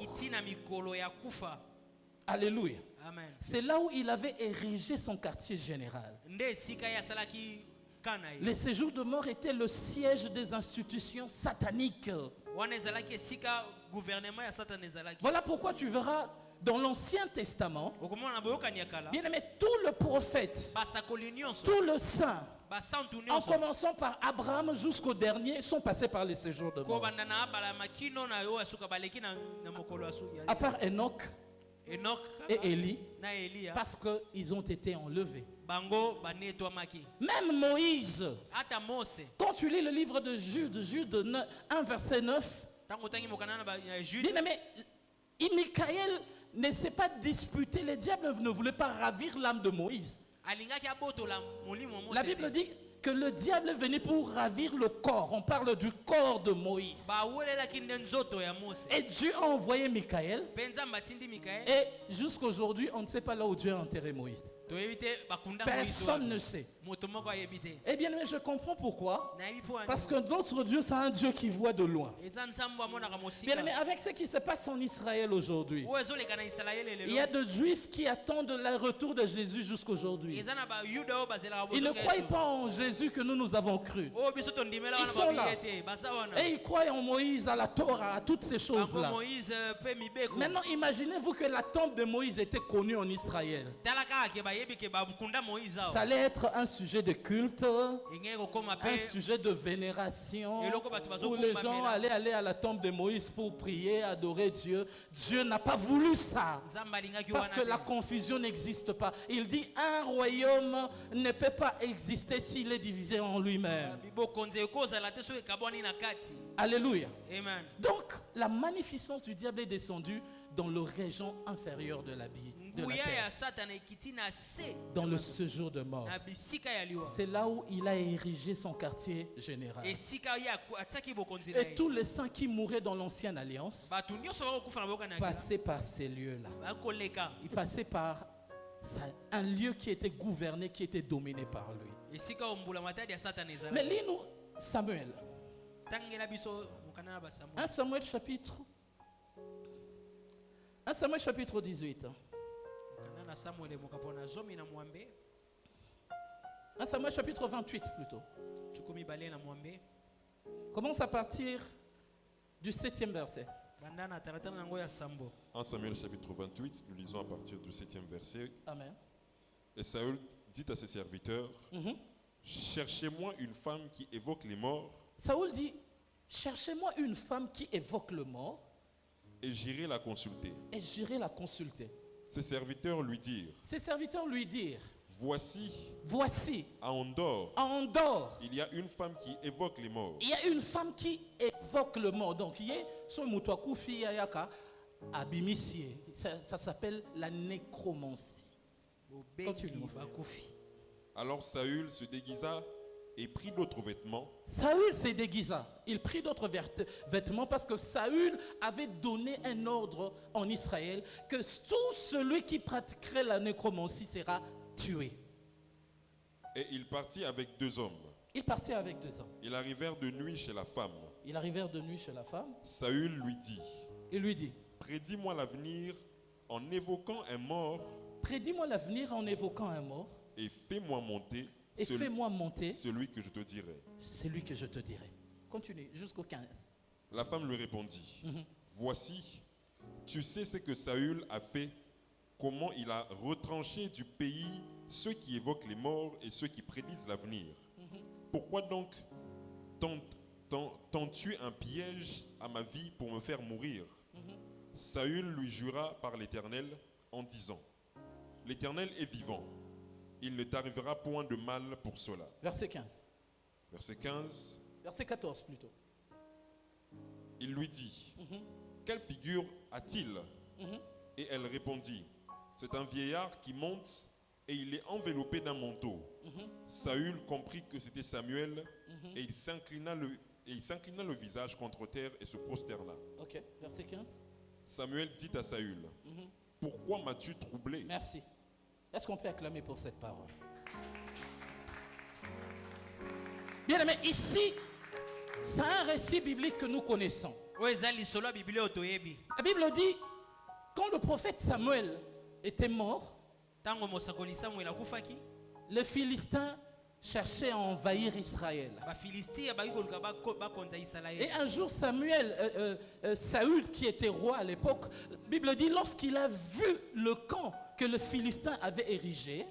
Alléluia. Amen. C'est là où il avait érigé son quartier général. Le séjour de mort était le siège des institutions sataniques. Voilà pourquoi tu verras dans l'Ancien Testament, bien aimé, tout le prophète, tout le saint, en commençant par Abraham jusqu'au dernier, sont passés par les séjours de mort. À part Enoch et Élie, parce qu'ils ont été enlevés. Même Moïse, quand tu lis le livre de Jude 1 verset 9, bien aimé, Michaël ne s'est pas disputé, le diable ne voulait pas ravir l'âme de Moïse. La Bible dit que le diable est venu pour ravir le corps. On parle du corps de Moïse. Et Dieu a envoyé Michaël. Et jusqu'à aujourd'hui, on ne sait pas là où Dieu a enterré Moïse. Personne ne sait. Eh bien, je comprends pourquoi. Parce que notre Dieu, c'est un Dieu qui voit de loin. Bien aimé, avec ce qui se passe en Israël aujourd'hui, il y a des Juifs qui attendent le retour de Jésus jusqu'aujourd'hui. Ils ne croient pas en Jésus que nous avons cru. Ils sont là. Et ils croient en Moïse, à la Torah, à toutes ces choses-là. Maintenant, imaginez-vous que la tombe de Moïse était connue en Israël. Ça allait être un sujet de culte, un sujet de vénération, où les gens allaient aller à la tombe de Moïse pour prier, adorer Dieu. Dieu n'a pas voulu ça, parce que la confusion n'existe pas. Il dit, un royaume ne peut pas exister s'il est divisé en lui-même. Alléluia. Amen. Donc, la magnificence du diable est descendue dans le région inférieure de la vie, de la terre, dans le séjour de mort. C'est là où il a érigé son quartier général. Et tous les saints qui mouraient dans l'ancienne alliance passaient par ces lieux-là. Ils passaient par un lieu qui était gouverné, qui était dominé par lui. Mais lis-nous Samuel. 1 Samuel chapitre 18. 1 Samuel chapitre 28 plutôt. Commence à partir du 7e verset. 1 Samuel chapitre 28, nous lisons à partir du 7e verset. Amen. Et Saül dit à ses serviteurs, cherchez-moi une femme qui évoque les morts. Saül dit, cherchez-moi une femme qui évoque le mort. Et j'irai la consulter. Et j'irai la consulter. Ses serviteurs lui dirent. Ses serviteurs lui dirent. Voici, à Endor, il y a une femme qui évoque les morts. Il y a une femme qui évoque le mort. Donc, il y a son mutwakufi yaka abimisie. Ça s'appelle la nécromancie. Continue. Alors Saül se déguisa et prit d'autres vêtements. Saül se déguisa. Il prit d'autres vêtements parce que Saül avait donné un ordre en Israël que tout celui qui pratiquerait la nécromancie sera tué. Et il partit avec 2 hommes. Ils arrivèrent de nuit chez la femme. Saül lui dit. Il lui dit. Prédis-moi l'avenir en évoquant un mort. Et fais-moi monter. Celui que je te dirai. Continue jusqu'au 15. La femme lui répondit. Voici, tu sais ce que Saül a fait, comment il a retranché du pays ceux qui évoquent les morts et ceux qui prédisent l'avenir. Pourquoi donc tends-tu un piège à ma vie pour me faire mourir? Saül lui jura par l'Éternel en disant, l'Éternel est vivant, il ne t'arrivera point de mal pour cela. Verset 15. Verset 14 plutôt. Il lui dit, quelle figure a-t-il? Et elle répondit, c'est un vieillard qui monte et il est enveloppé d'un manteau. Saül comprit que c'était Samuel et il s'inclina le visage contre terre et se prosterna. Ok, verset 15. Samuel dit à Saül, pourquoi m'as-tu troublé? Merci. Est-ce qu'on peut acclamer pour cette parole? Bien aimé, ici, c'est un récit biblique que nous connaissons. La Bible dit, quand le prophète Samuel était mort, les Philistins cherchaient à envahir Israël. Et un jour, Saül, qui était roi à l'époque, la Bible dit, lorsqu'il a vu le camp que le Philistin avait érigé,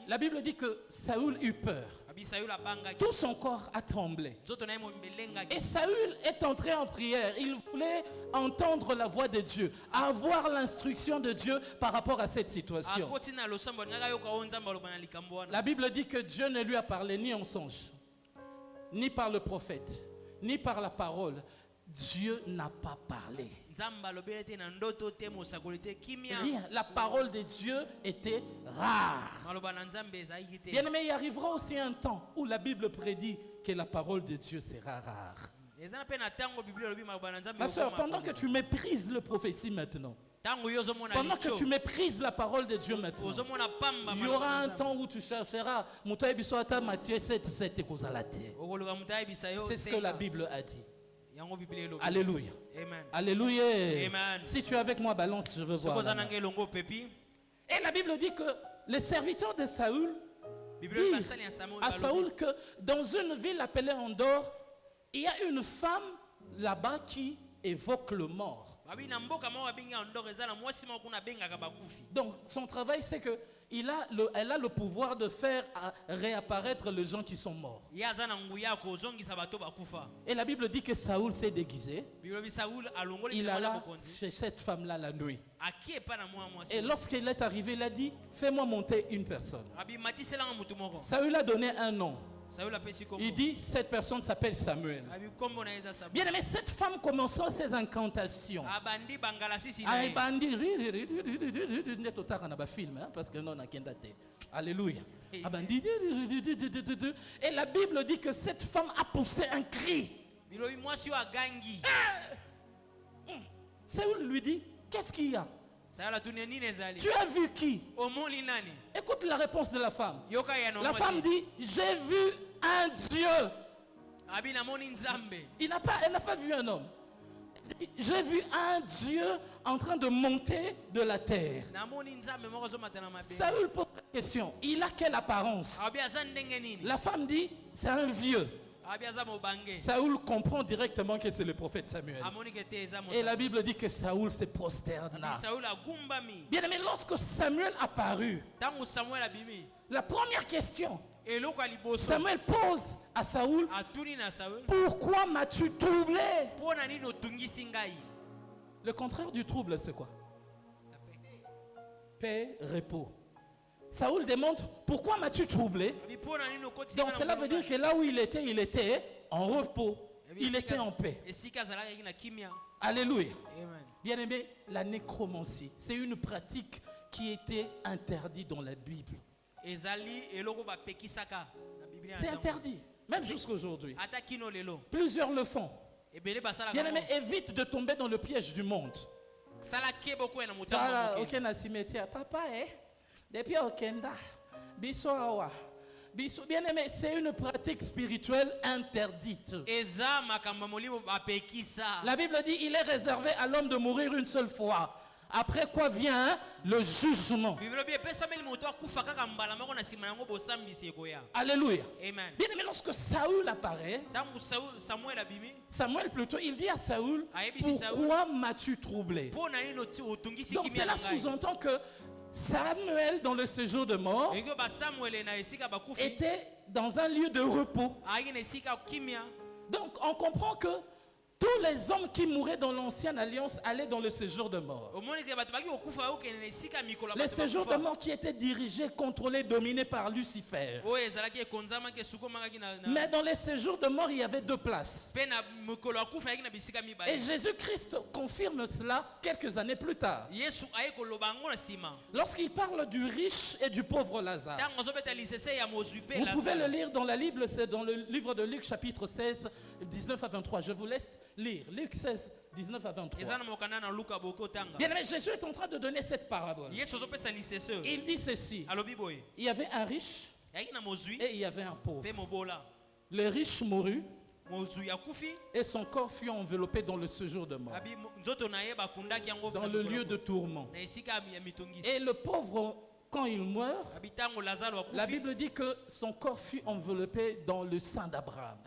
la Bible dit que Saül eut peur. Tout son corps a tremblé. Et Saül est entré en prière. Il voulait entendre la voix de Dieu, avoir l'instruction de Dieu par rapport à cette situation. La Bible dit que Dieu ne lui a parlé ni en songe, ni par le prophète, ni par la parole. Dieu n'a pas parlé. Rien. La parole de Dieu était rare. Bien aimé, il arrivera aussi un temps où la Bible prédit que la parole de Dieu sera rare. Ma soeur, pendant que tu méprises le prophétie maintenant, pendant que tu méprises la parole de Dieu maintenant, il y aura un temps où tu chercheras. C'est ce que la Bible a dit. Alléluia. Amen. Alléluia. Amen. Si tu es avec moi, balance, je veux voir. Et la Bible dit que les serviteurs de Saül disent à Saül que dans une ville appelée Endor, il y a une femme là-bas qui évoque le mort. Donc son travail, c'est que elle a le pouvoir de faire réapparaître les gens qui sont morts. Et la Bible dit que Saül s'est déguisé. Il alla chez cette femme-là la nuit. Et lorsqu'il est arrivé, il a dit, fais-moi monter une personne. Saül a donné un nom. Il dit, cette personne s'appelle Samuel. Bien aimé, cette femme commençant ses incantations. Alléluia. Et la Bible dit que cette femme a poussé un cri. Saül lui dit, qu'est-ce qu'il y a? Tu as vu qui? Écoute la réponse de la femme. La femme dit, j'ai vu un Dieu. Elle n'a pas vu un homme. J'ai vu un Dieu en train de monter de la terre. Saül pose la question, il a quelle apparence? La femme dit, c'est un vieux. Saül comprend directement que c'est le prophète Samuel. Et la Bible dit que Saül se prosterna. Bien aimé, lorsque Samuel apparut, la première question Samuel pose à Saoul, pourquoi m'as-tu troublé? Le contraire du trouble, c'est quoi? Paix, repos. Saoul demande, pourquoi m'as-tu troublé? Donc cela veut dire que là où il était en repos. Il était en paix. Alléluia. Bien aimé, la nécromancie, c'est une pratique qui était interdite dans la Bible. C'est interdit, même jusqu'à aujourd'hui. Plusieurs le font. Bien aimé, évite de tomber dans le piège du monde. Voilà, ok, na cimetière. Papa, depuis Okenda, biso awa. Bien aimé, c'est une pratique spirituelle interdite. La Bible dit il est réservé à l'homme de mourir une seule fois. Après quoi vient le jugement. Alléluia. Amen. Bien aimé, lorsque Saül apparaît, Samuel plutôt, il dit à Saül, pourquoi m'as-tu troublé? Donc cela sous-entend que Samuel, dans le séjour de mort, était dans un lieu de repos. Donc on comprend que tous les hommes qui mouraient dans l'ancienne alliance allaient dans le séjour de mort. Le séjour de mort qui était dirigé, contrôlé, dominé par Lucifer. Mais dans les séjours de mort, il y avait deux places. Et Jésus-Christ confirme cela quelques années plus tard. Lorsqu'il parle du riche et du pauvre Lazare. Vous pouvez le lire dans la Bible, c'est dans le livre de Luc chapitre 16, 19 à 23. Je vous laisse lire. Luc 16, 19 à 23. Bien aimé, Jésus est en train de donner cette parabole. Il dit ceci. Il y avait un riche et il y avait un pauvre. Le riche mourut et son corps fut enveloppé dans le séjour de mort, dans le lieu de tourment. Et le pauvre, quand il meurt, la Bible dit que son corps fut enveloppé dans le sang d'Abraham.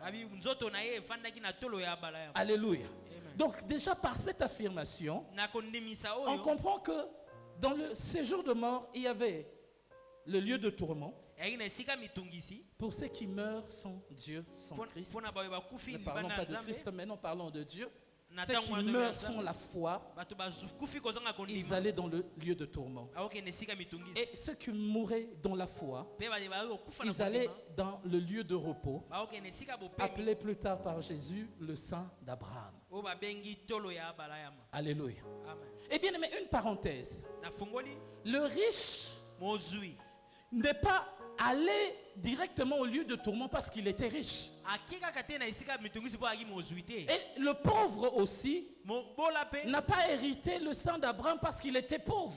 Alléluia. Donc déjà par cette affirmation, on comprend que dans le séjour de mort, il y avait le lieu de tourment. Pour ceux qui meurent sans Dieu, sans Christ. Ne parlons pas de Christ, mais non, parlons de Dieu. Ceux qui meurent sans la foi, ils allaient dans le lieu de tourment. Et ceux qui mouraient dans la foi, ils allaient dans le lieu de repos, appelé plus tard par Jésus le sang d'Abraham. Alléluia. Et bien aimé, une parenthèse. Le riche n'est pas allé directement au lieu de tourment parce qu'il était riche. Et le pauvre aussi n'a pas hérité le sang d'Abraham parce qu'il était pauvre.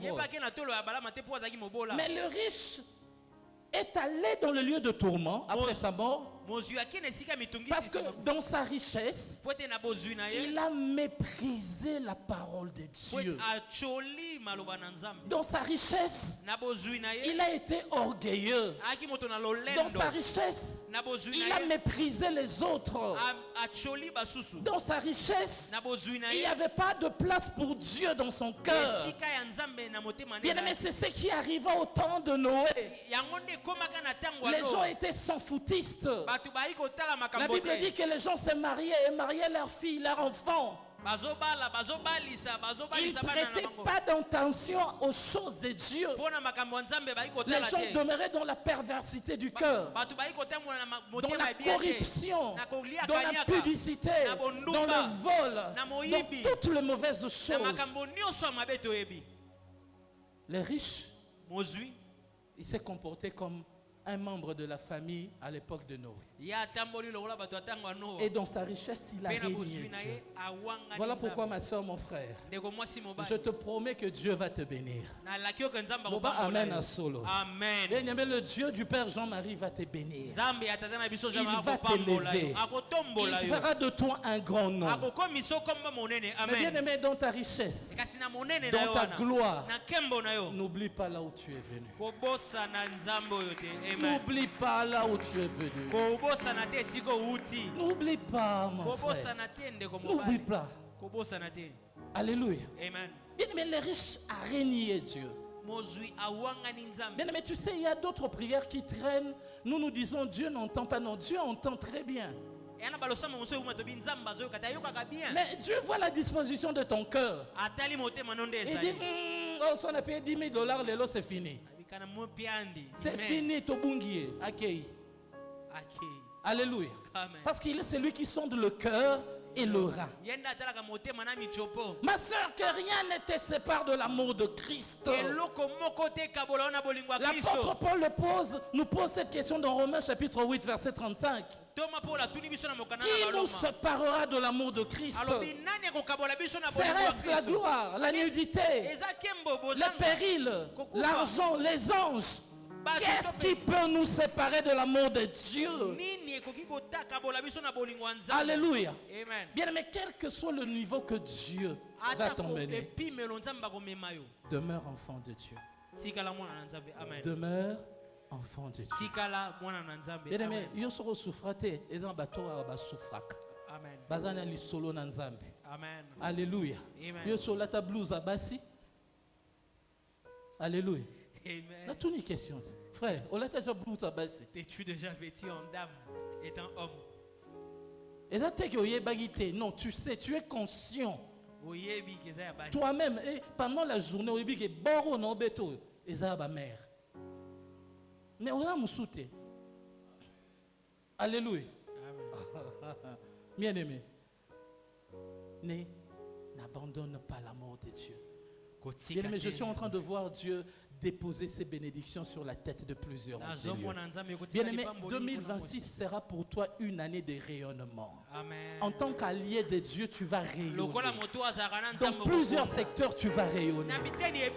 Mais le riche est allé dans le lieu de tourment après sa mort parce que dans sa richesse, il a méprisé la parole de Dieu. Dans sa richesse, il a été orgueilleux. Dans sa richesse, il a méprisé les autres. Dans sa richesse, il n'y avait pas de place pour Dieu dans son cœur. Bien aimé, c'est ce qui arriva au temps de Noé. Les gens étaient sans foutistes. La Bible dit que les gens se mariaient et mariaient leurs filles, leurs enfants. Ils ne prêtaient pas d'attention aux choses de Dieu. Les gens demeuraient dans la perversité du cœur, dans la corruption, dans la pudicité, dans le vol, dans toutes les mauvaises choses. Les riches, il s'est comporté comme un membre de la famille à l'époque de Noé. Et dans sa richesse, il a régné Dieu. Voilà pourquoi, ma soeur, mon frère, je te promets que Dieu va te bénir. Amen à solo. Amen. Le Dieu du Père Jean-Marie va te bénir. Il va t'élever. Il fera de toi un grand nom. Mais bien aimé, dans ta richesse, dans ta gloire, n'oublie pas là où tu es venu. N'oublie pas là où tu es venu. N'oublie pas, mon frère. N'oublie pas. Alléluia. Amen. Bien aimé, les riches a régné Dieu. Bien, mais tu sais, il y a d'autres prières qui traînent. Nous disons Dieu n'entend pas. Non, Dieu entend très bien. Mais Dieu voit la disposition de ton cœur. Il dit, oh, on a payé $10,000, lelo, c'est fini. C'est fini, Tobungie. Ok. Alléluia. Parce qu'il est celui qui sonde le cœur et le rein. Ma soeur, que rien ne te sépare de l'amour de Christ. L'apôtre Paul nous pose cette question dans Romains chapitre 8 verset 35. Qui nous séparera de l'amour de Christ? Serait-ce la gloire, la nudité, le péril, l'argent, les anges? Qu'est-ce qui peut nous séparer de l'amour de Dieu? Alléluia. Bien, mais quel que soit le niveau que Dieu va t'emmener, demeure enfant de Dieu. Demeure enfant de Dieu. Bien, mais yo soro souffrate et dans bateau ba souffrak. Amen. Bazana li solo na nzambe. Amen. Alléluia. Yo solo la ta blues abasi. Alléluia. Amen. Là, toutes les questions. Frère, on a déjà bloué à baisser. Es-tu déjà vêtu en dame et en homme? Et ça, non, tu sais, tu es conscient. Toi-même, pendant la journée, on dit que bon, on a béto. Et ça, ma mère. Mais on a moussouté. Alléluia. Bien aimé. N'abandonne pas l'amour de Dieu. Bien aimé, je suis en train de voir Dieu déposer ses bénédictions sur la tête de plusieurs. Bien aimé, 2026 sera pour toi une année de rayonnement. Amen. En tant qu'allié de Dieu, tu vas rayonner. Dans plusieurs secteurs, tu vas rayonner.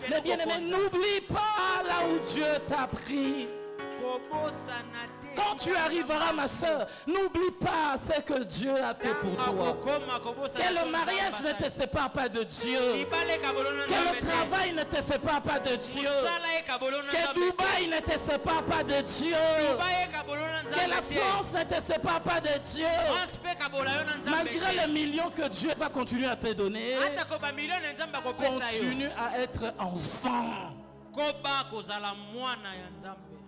Mais bien aimé, n'oublie pas là où Dieu t'a pris. Quand tu arriveras, ma soeur, n'oublie pas ce que Dieu a fait pour toi. Que le mariage ne te sépare pas de Dieu. Que le travail ne te sépare pas de Dieu. Que Dubaï ne te sépare pas de Dieu. Que la France ne te sépare pas de Dieu. Malgré les millions que Dieu va continuer à te donner, continue à être enfant.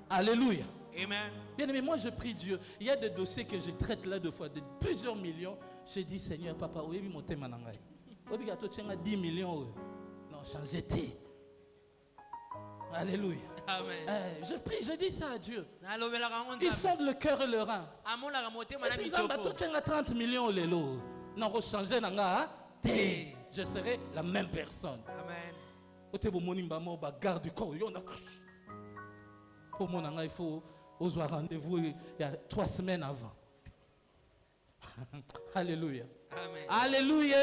Alléluia. Amen. Bien aimé, moi je prie Dieu. Il y a des dossiers que je traite là deux fois, de plusieurs millions. Je dis, Seigneur, papa, où est mon thème en anglais? Où est-ce que tu as 10 millions? Non, changez-te. Alléluia. Amen. Je prie, je dis ça à Dieu. Ils sondent le cœur et le rein. Si tu as 30 millions, non, changer, je serai la même personne. Amen. Garde du corps. Pour mon il faut avoir rendez-vous il y a 3 semaines avant. Alléluia. Amen. Alléluia.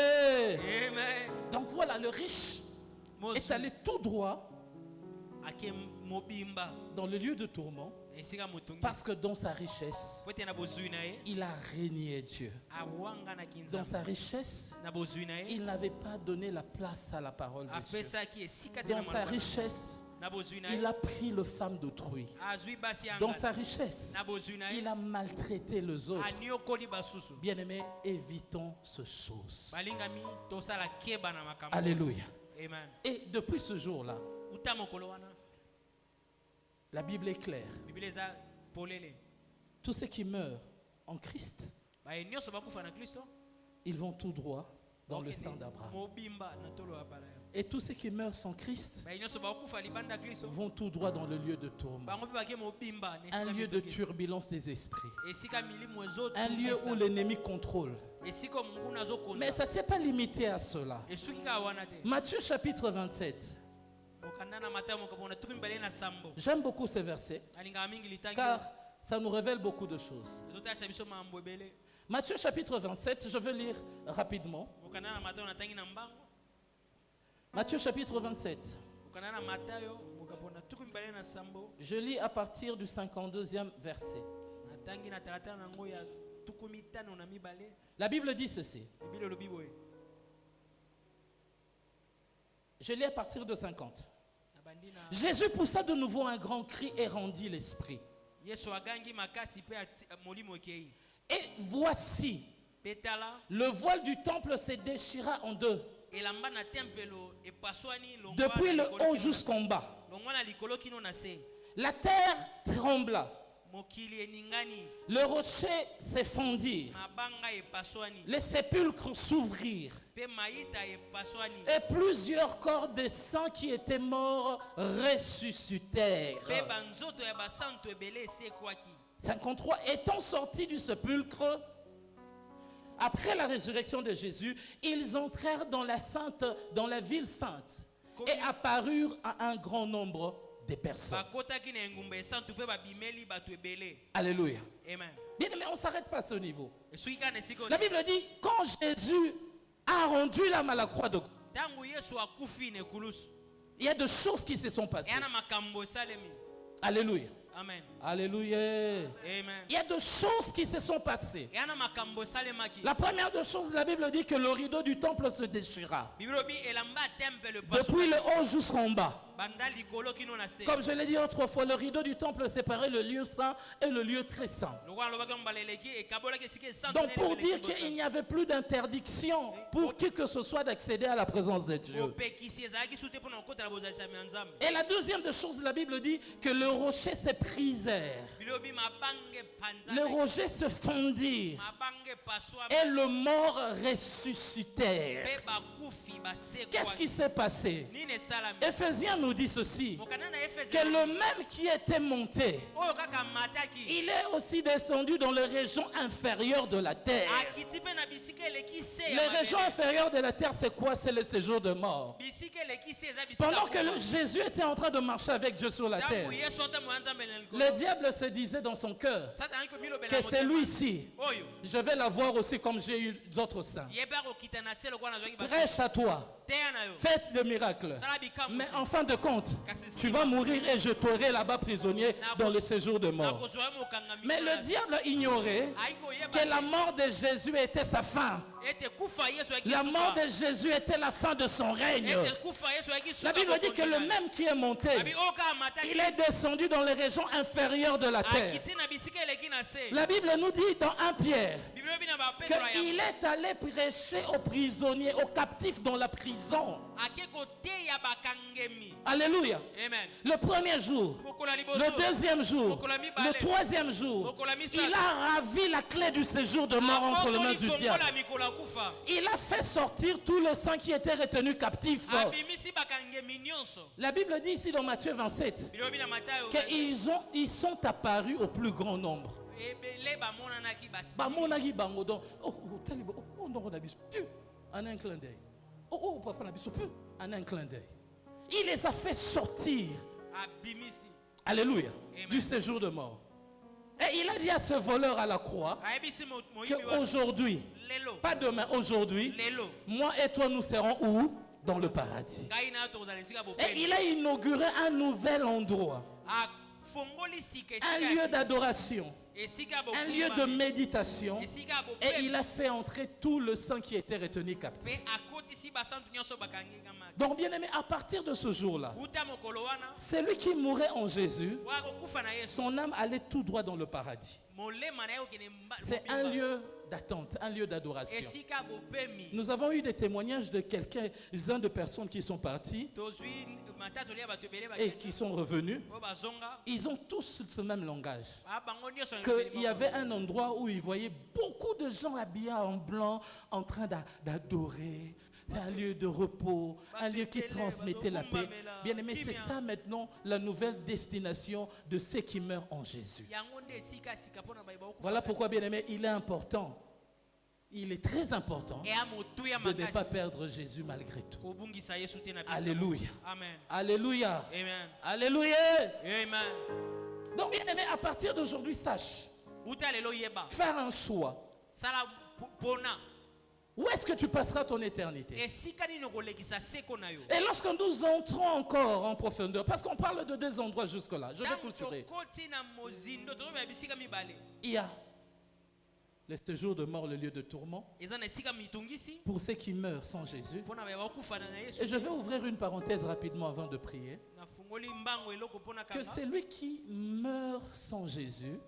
Amen. Donc voilà, le riche est allé tout droit dans le lieu de tourment parce que dans sa richesse, il a régné Dieu. Dans sa richesse, il n'avait pas donné la place à la parole de Dieu. Dans sa richesse, il a pris le femme d'autrui. Dans sa richesse, il a maltraité les autres. Bien-aimés, évitons ce chose. Alléluia. Amen. Et depuis ce jour-là, la Bible est claire. Tous ceux qui meurent en Christ, ils vont tout droit dans le sang d'Abraham. Et tous ceux qui meurent sans Christ vont tout droit dans le lieu de tourment. Un lieu de turbulence des esprits. Un lieu où l'ennemi contrôle. Mais ça ne s'est pas limité à cela. Matthieu chapitre 27. J'aime beaucoup ces versets car ça nous révèle beaucoup de choses. Matthieu chapitre 27, je vais lire rapidement. Matthieu chapitre 27. Je lis à partir du 52e verset. La Bible dit ceci. Je lis à partir de 50. Jésus poussa de nouveau un grand cri et rendit l'esprit. Et voici, le voile du temple se déchira en deux. Depuis le haut jusqu'en bas, la terre trembla. Le rocher s'effondrit. Les sépulcres s'ouvrirent. Et plusieurs corps des saints qui étaient morts ressuscitèrent. 53. Étant sortis du sépulcre, après la résurrection de Jésus, ils entrèrent dans la ville sainte et apparurent à un grand nombre de personnes. Alléluia. Bien aimé, on ne s'arrête pas à ce niveau. La Bible dit, quand Jésus a rendu l'âme à la croix de il y a des choses qui se sont passées. Alléluia. Amen. Alléluia. Amen. Il y a des choses qui se sont passées. La première des choses, la Bible dit que le rideau du temple se déchira. Depuis le haut jusqu'en bas. Comme je l'ai dit autrefois, le rideau du temple séparait le lieu saint et le lieu très saint. Donc pour dire qu'il n'y avait plus d'interdiction pour qui que ce soit d'accéder à la présence de Dieu. Et la deuxième des choses, la Bible dit que le rocher se brisèrent. Le rocher se fondirent. Et le mort ressuscitèrent. Qu'est-ce qui s'est passé? Éphésiens nous dit ceci, que le même qui était monté, il est aussi descendu dans les régions inférieures de la terre. Les régions inférieures de la terre, c'est quoi? C'est le séjour de mort. Pendant que Jésus était en train de marcher avec Dieu sur la terre, le diable se disait dans son cœur que c'est lui-ci. Je vais l'avoir aussi comme j'ai eu d'autres saints. Prêche à toi. Faites des miracles. Mais en fin de compte, tu vas mourir et je t'aurai là-bas prisonnier dans le séjour de mort. Mais le diable ignorait que la mort de Jésus était sa fin. La mort de Jésus était la fin de son règne. La Bible dit que le même qui est monté, il est descendu dans les régions inférieures de la terre. La Bible nous dit dans 1 Pierre qu'il est allé prêcher aux prisonniers, aux captifs dans la prison. Alléluia. Le premier jour, le deuxième jour, le troisième jour, il a ravi la clé du séjour de mort entre les mains du diable. Il a fait sortir tous les saints qui étaient retenus captifs. La Bible dit ici dans Matthieu 27 qu'ils sont apparus au plus grand nombre. En un clin d'œil. En un clin d'œil. Il les a fait sortir. Alléluia. Du séjour de mort. Et il a dit à ce voleur à la croix qu'aujourd'hui, pas demain, aujourd'hui, moi et toi nous serons où? Dans le paradis. Et il a inauguré un nouvel endroit. Un lieu d'adoration. Un lieu de méditation. Et il a fait entrer tout le sang qui était retenu captif. Donc bien aimé, à partir de ce jour-là, celui qui mourait en Jésus, son âme allait tout droit dans le paradis. C'est un lieu d'attente, un lieu d'adoration. Nous avons eu des témoignages de quelques-uns de personnes qui sont parties et qui sont revenus. Ils ont tous ce même langage. Qu'il y avait un endroit où ils voyaient beaucoup de gens habillés en blanc en train d'adorer. C'est un lieu de repos, un lieu qui transmettait la paix. Bien aimé, c'est ça maintenant la nouvelle destination de ceux qui meurent en Jésus. Voilà pourquoi, bien aimé, il est important. Il est très important de ne pas perdre Jésus malgré tout. Alléluia. Amen. Alléluia. Amen. Alléluia. Amen. Donc, bien aimé, à partir d'aujourd'hui, sache faire un choix. Où est-ce que tu passeras ton éternité? Et lorsque nous entrons encore en profondeur, parce qu'on parle de deux endroits jusque-là, je vais clôturer. Il y a le séjour de mort, le lieu de tourment, pour ceux qui meurent sans Jésus. Et je vais ouvrir une parenthèse rapidement avant de prier. Que celui qui meurt sans Jésus,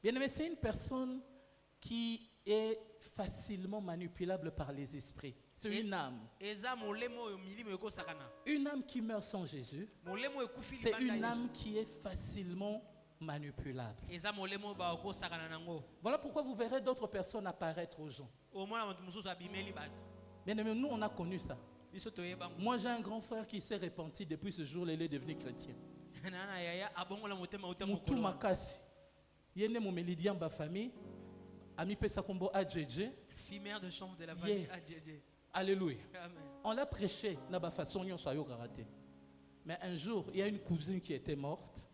bien aimé, c'est une personne qui est facilement manipulable par les esprits. C'est une âme. Une âme qui meurt sans Jésus, c'est une âme qui est facilement manipulable. Voilà pourquoi vous verrez d'autres personnes apparaître aux gens. Bien aimé, nous on a connu ça. Moi j'ai un grand frère qui s'est repenti depuis ce jour-là, il est devenu chrétien. Moutou Makasi. Yene Moumelidian ba famille. Ami Pesa Kombo AJJ. Fille-mère de chambre de la famille AJJ. Alléluia. Amen. On l'a prêché dans la façon dont on a raté. Mais un jour, il y a une cousine qui était morte.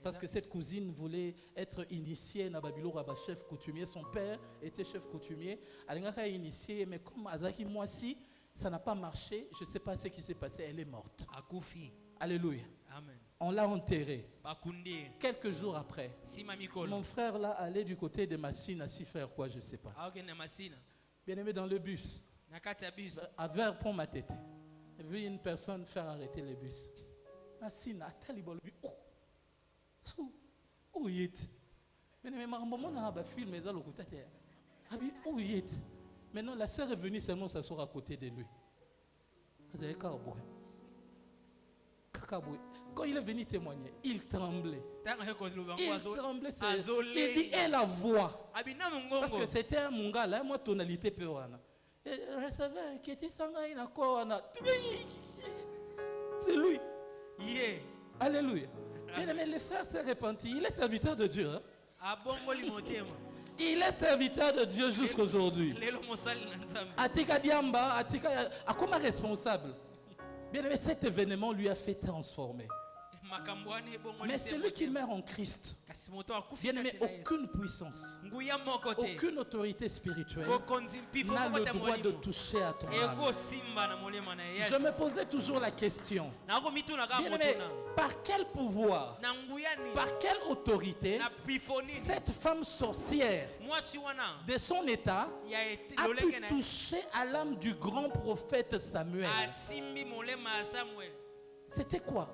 Parce que cette cousine voulait être initiée dans Babylone à chef coutumier. Son père était chef coutumier. Elle a initié, mais comme Azaki Moissi, ça n'a pas marché. Je ne sais pas ce qui s'est passé. Elle est morte. Alléluia. Amen. On l'a enterrée. Quelques jours après, mon frère là allait du côté de Massine à s'y faire quoi, je ne sais pas. Bien aimé, dans le bus, à vers pont ma tête, j'ai vu une personne faire arrêter le bus. Massine, à Talibol, où y est? Bien aimé, on a un film, mais où y est? Maintenant, la sœur est venue seulement s'asseoir à côté de lui. Vous avez quand il est venu témoigner, il tremblait. Il tremblait. Il dit, et la voix. Parce que c'était un mungala, moi, tonalité péruana. Je savais qu'il était sangai na koana. C'est lui. Yeah. Alléluia. Bien aimé, le frère s'est repenti. Il est serviteur de Dieu. Hein? Il est serviteur de Dieu jusqu'aujourd'hui. Atika Diamba, Atika, comme responsable. Bien aimé, cet événement lui a fait transformer. Mais celui qui meurt en Christ, bien aimé, aucune puissance, aucune autorité spirituelle n'a le droit de toucher à ton âme. Je me posais toujours la question, bien aimé, par quel pouvoir, par quelle autorité cette femme sorcière de son état a pu toucher à l'âme du grand prophète Samuel? C'était quoi?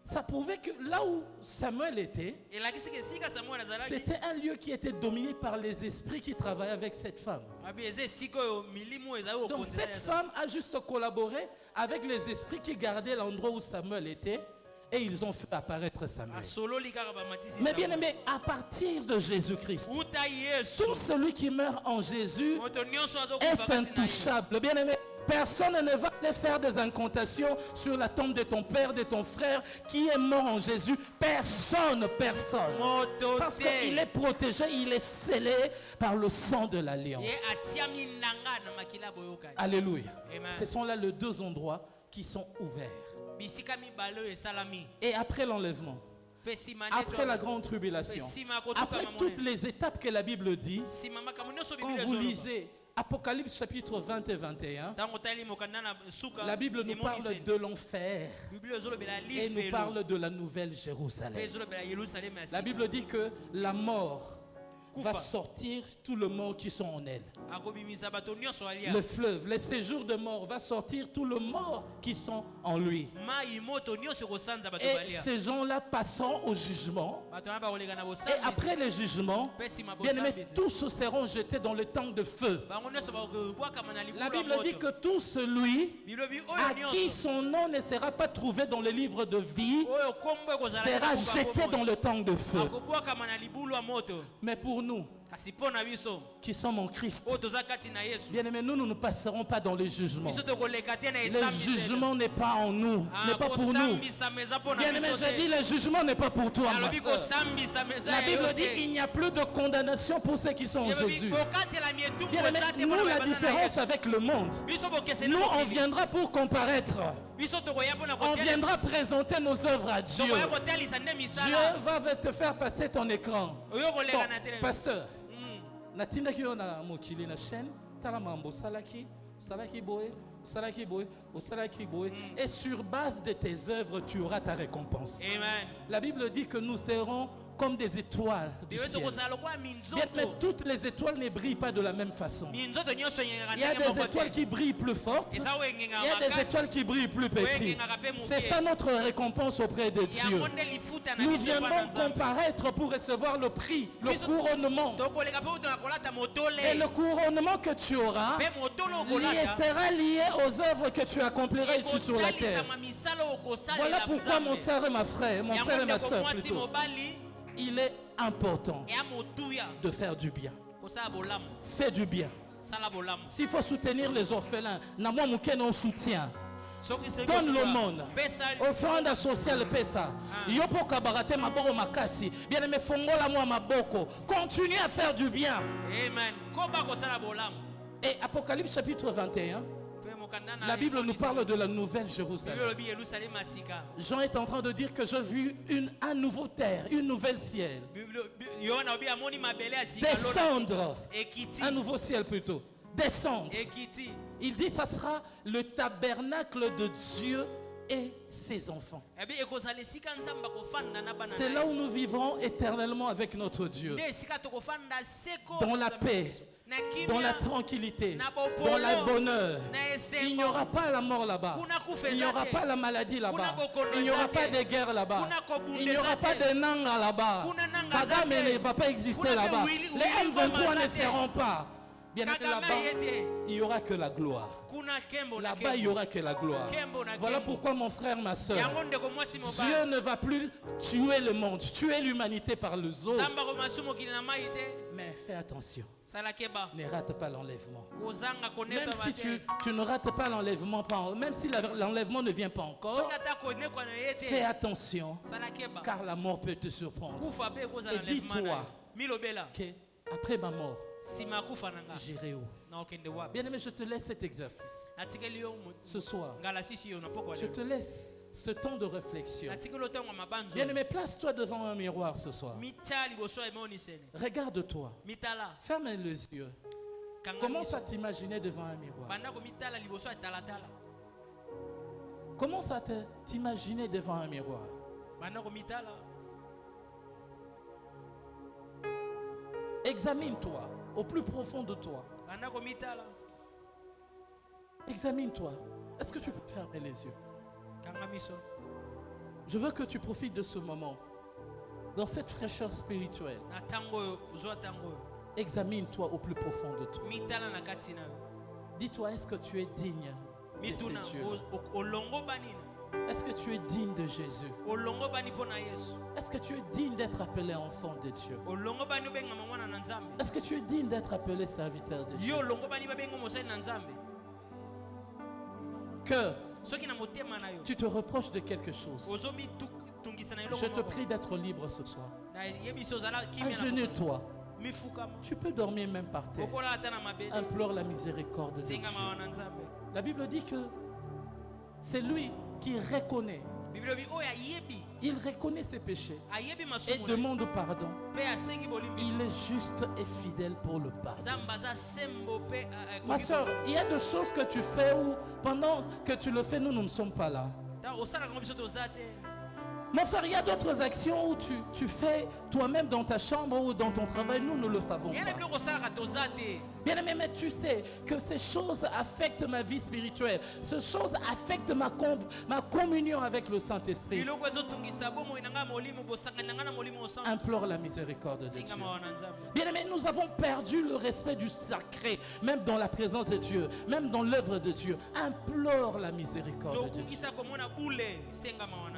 Ça prouvait que là où Samuel était, c'était un lieu qui était dominé par les esprits qui travaillaient avec cette femme. Donc cette femme a juste collaboré avec les esprits qui gardaient l'endroit où Samuel était et ils ont fait apparaître Samuel. Mais bien aimé, à partir de Jésus-Christ, tout celui qui meurt en Jésus est intouchable. Bien aimé, personne ne va aller faire des incantations sur la tombe de ton père, de ton frère qui est mort en Jésus. Personne. Parce qu'il est protégé, il est scellé par le sang de l'alliance. Alléluia. Ce sont là les deux endroits qui sont ouverts. Et après l'enlèvement, après la grande tribulation, après toutes les étapes que la Bible dit, quand vous lisez Apocalypse chapitre 20 et 21, la Bible nous parle de l'enfer et nous parle de la nouvelle Jérusalem. La Bible dit que la mort va sortir tous les morts qui sont en elle. Le fleuve, le séjour de mort va sortir tous les morts qui sont en lui. Et ces gens-là passeront au jugement. Et après le jugement, bien aimés, tous seront jetés dans le temps de feu. La Bible dit que tout celui à qui son nom ne sera pas trouvé dans le livre de vie sera jeté dans le temps de feu. Mais pour nous qui sommes en Christ, bien aimés, nous ne passerons pas dans le jugement. Le jugement n'est pas en nous, n'est pas pour nous. Bien aimé, j'ai dit le jugement n'est pas pour toi, ma soeur. La Bible dit qu'il n'y a plus de condamnation pour ceux qui sont en Jésus. Bien aimé, nous, la différence avec le monde, nous on viendra pour comparaître. On viendra présenter nos œuvres à Dieu. Dieu va te faire passer ton écran. Bon, pasteur, natinda ki na mokili na chaîne tala mambo salaki boy et sur base de tes œuvres tu auras ta récompense. Amen. La Bible dit que nous serons comme des étoiles du ciel. Bien, mais toutes les étoiles ne brillent pas de la même façon. Il y a des étoiles qui brillent plus fortes. Il y a des étoiles qui brillent plus petites. C'est ça notre récompense auprès de Dieu. Nous viendrons comparaître pour recevoir le prix, le couronnement. Et le couronnement que tu auras sera lié aux œuvres que tu accompliras ici sur la terre. Voilà pourquoi mon frère et ma soeur plutôt, il est important de faire du bien. Fais du bien. S'il faut soutenir les orphelins, on soutient. Donne l'aumône. Offrande sociale, pesa. Yopo kabarate maboko makasi. Bien aimé, fongola moi maboko. Continue à faire du bien. Amen. Et Apocalypse chapitre 21. La Bible nous parle de la nouvelle Jérusalem. Jean est en train de dire que j'ai vu un nouveau terre, une nouvelle ciel. Descendre. Un nouveau ciel plutôt. Descendre. Il dit que ça sera le tabernacle de Dieu et ses enfants. C'est là où nous vivrons éternellement avec notre Dieu. Dans la paix, dans la tranquillité, dans le bonheur. Il n'y aura pas la mort là-bas. Il n'y aura pas la maladie là-bas. Il n'y aura pas de guerre là-bas. Il n'y aura pas de nanga là-bas. Kagame ne va pas exister là-bas. Les M23 ne seront pas. Bien là-bas, il n'y aura que la gloire. Là-bas, il n'y aura que la gloire. Voilà pourquoi, mon frère, ma soeur, Dieu ne va plus tuer le monde, tuer l'humanité par le zoo. Mais fais attention. Ne rate pas l'enlèvement. Même si tu ne rates pas l'enlèvement, même si l'enlèvement ne vient pas encore, fais attention, car la mort peut te surprendre. Et dis-toi qu'après ma mort, j'irai où? Bien aimé, je te laisse cet exercice. Ce soir, je te laisse ce temps de réflexion. Bien aimé, place-toi devant un miroir ce soir. Regarde-toi. Ferme les yeux. Commence à t'imaginer devant un miroir. Commence à t'imaginer devant un miroir. Examine-toi au plus profond de toi. Examine-toi. Est-ce que tu peux fermer les yeux? Je veux que tu profites de ce moment, dans cette fraîcheur spirituelle. Examine-toi au plus profond de toi. Dis-toi, est-ce que tu es digne de ces dieux? Est-ce que tu es digne de Jésus? Est-ce que tu es digne d'être appelé enfant de Dieu? Est-ce que tu es digne d'être appelé serviteur de Dieu? Que tu te reproches de quelque chose, je te prie d'être libre ce soir. Agenouille-toi. Tu peux dormir même par terre. Implore la miséricorde de Dieu. La Bible dit que c'est lui qui reconnaît. Il reconnaît ses péchés et demande pardon. Il est juste et fidèle pour le pardon. Ma soeur, il y a des choses que tu fais où pendant que tu le fais, nous ne sommes pas là. Mon frère, il y a d'autres actions où tu fais toi-même dans ta chambre ou dans ton travail. Nous ne le savons pas. Bien aimé, mais tu sais que ces choses affectent ma vie spirituelle. Ces choses affectent ma communion avec le Saint-Esprit. Implore la miséricorde de Dieu. Bien aimé, nous avons perdu le respect du sacré, même dans la présence de Dieu, même dans l'œuvre de Dieu. Implore la miséricorde de Dieu.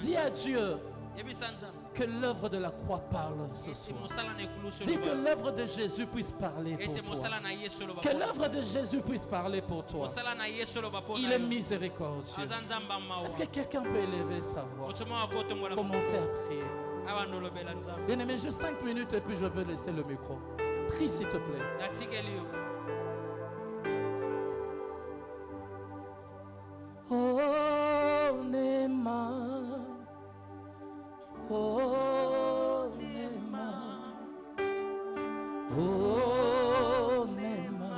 Dis à Dieu que l'œuvre de la croix parle ce soir. Dis que l'œuvre de Jésus puisse parler pour toi. Que l'œuvre de Jésus puisse parler pour toi. Il est miséricordieux. Est-ce que quelqu'un peut élever sa voix? Commencez à prier. Bien aimé, juste 5 minutes et puis je vais laisser le micro. Prie s'il te plaît. Oh, Nema. Oh, Nema. Oh, Nema.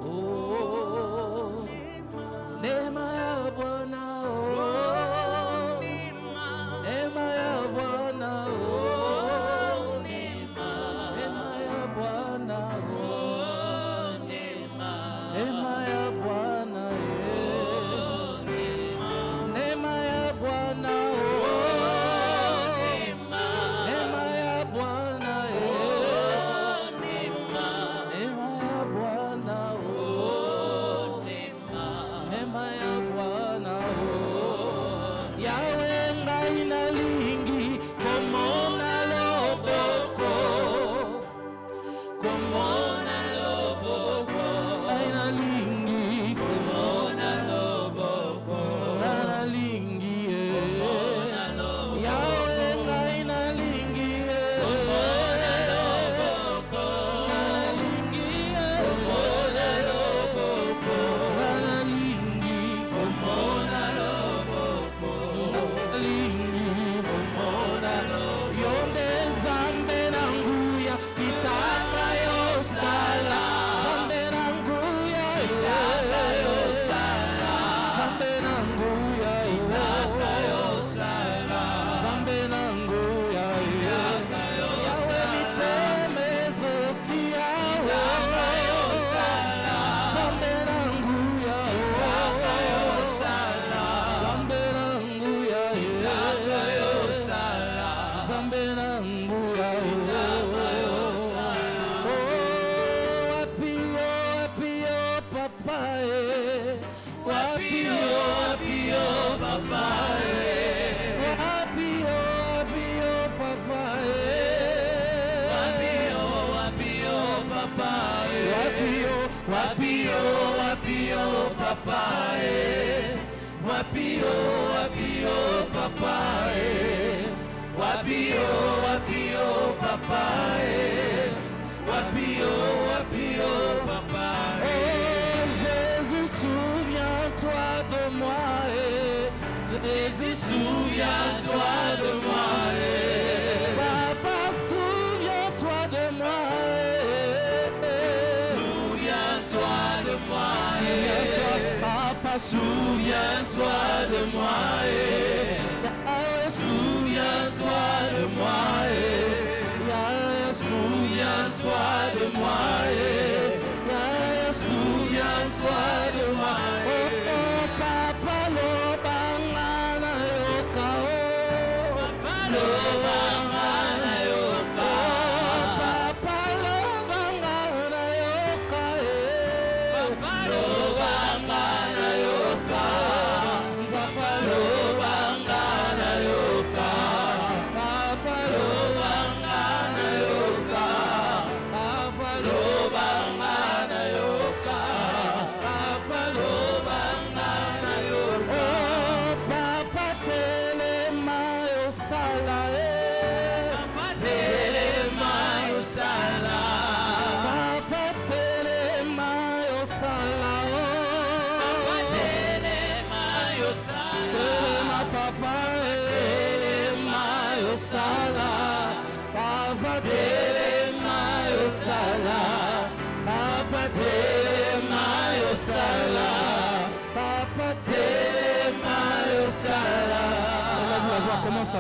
Oh, Nema ya Bwana. Oh, Nema ya Bwana. papa, wapi oh papa, wapi oh papa, wapi oh papa, wapi oh papa, wapi oh papa, wapi oh papa, wapi oh papa. Oh Jésus, souviens-toi de moi, Jésus, souviens-toi de moi, Papa, souviens-toi de moi, souviens-toi de moi, souviens-toi, Papa, souviens-toi de moi, souviens-toi de moi, souviens-toi de moi, souviens-toi de moi. Oh, oh, Papa, lo bangana yoka, oh, Papa, lo bangana yoka, Papa, lo bangana yoka, Papa, lo bangana yoka, Papa, lo bangana yoka, Papa, lo bangana yoka, Papa, lo bangana yoka, Papa, lo bangana yoka. Oh, Papa, telema yosala, Papa, telema yosala, Papa, telema yosala, Papa, telema yosala, telema Papa, telema yosala, Papa, telema yosala, Papa, telema yosala, Papa, telema yosala. Lève la voix, commence à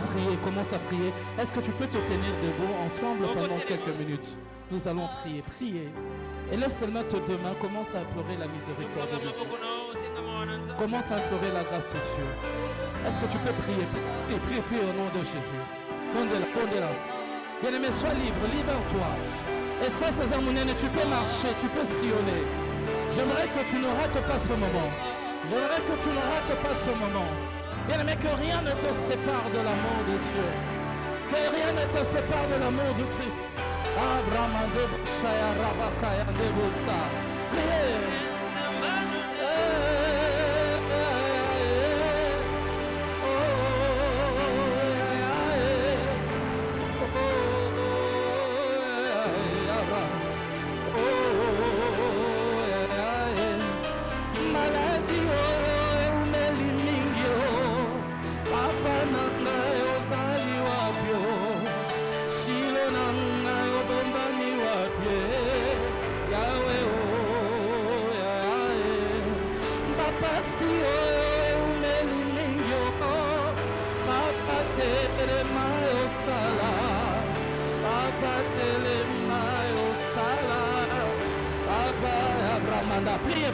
prier. Est-ce que tu peux te tenir debout ensemble pendant quelques minutes? Nous allons prier. Et lève seulement tes deux mains, commence à implorer la miséricorde de Dieu. Commence à implorer la grâce de Dieu. Est-ce que tu peux prier? Prie au nom de Jésus. Bondela. Bien-aimé, sois libre, libère-toi. Espace Azamounene, tu peux marcher, tu peux sillonner. J'aimerais que tu ne rates pas ce moment. Bien-aimé, que rien ne te sépare de l'amour de Dieu. Que rien ne te sépare de l'amour du Christ. Abraham de Shaya Rabakaya de Bossa. Priez.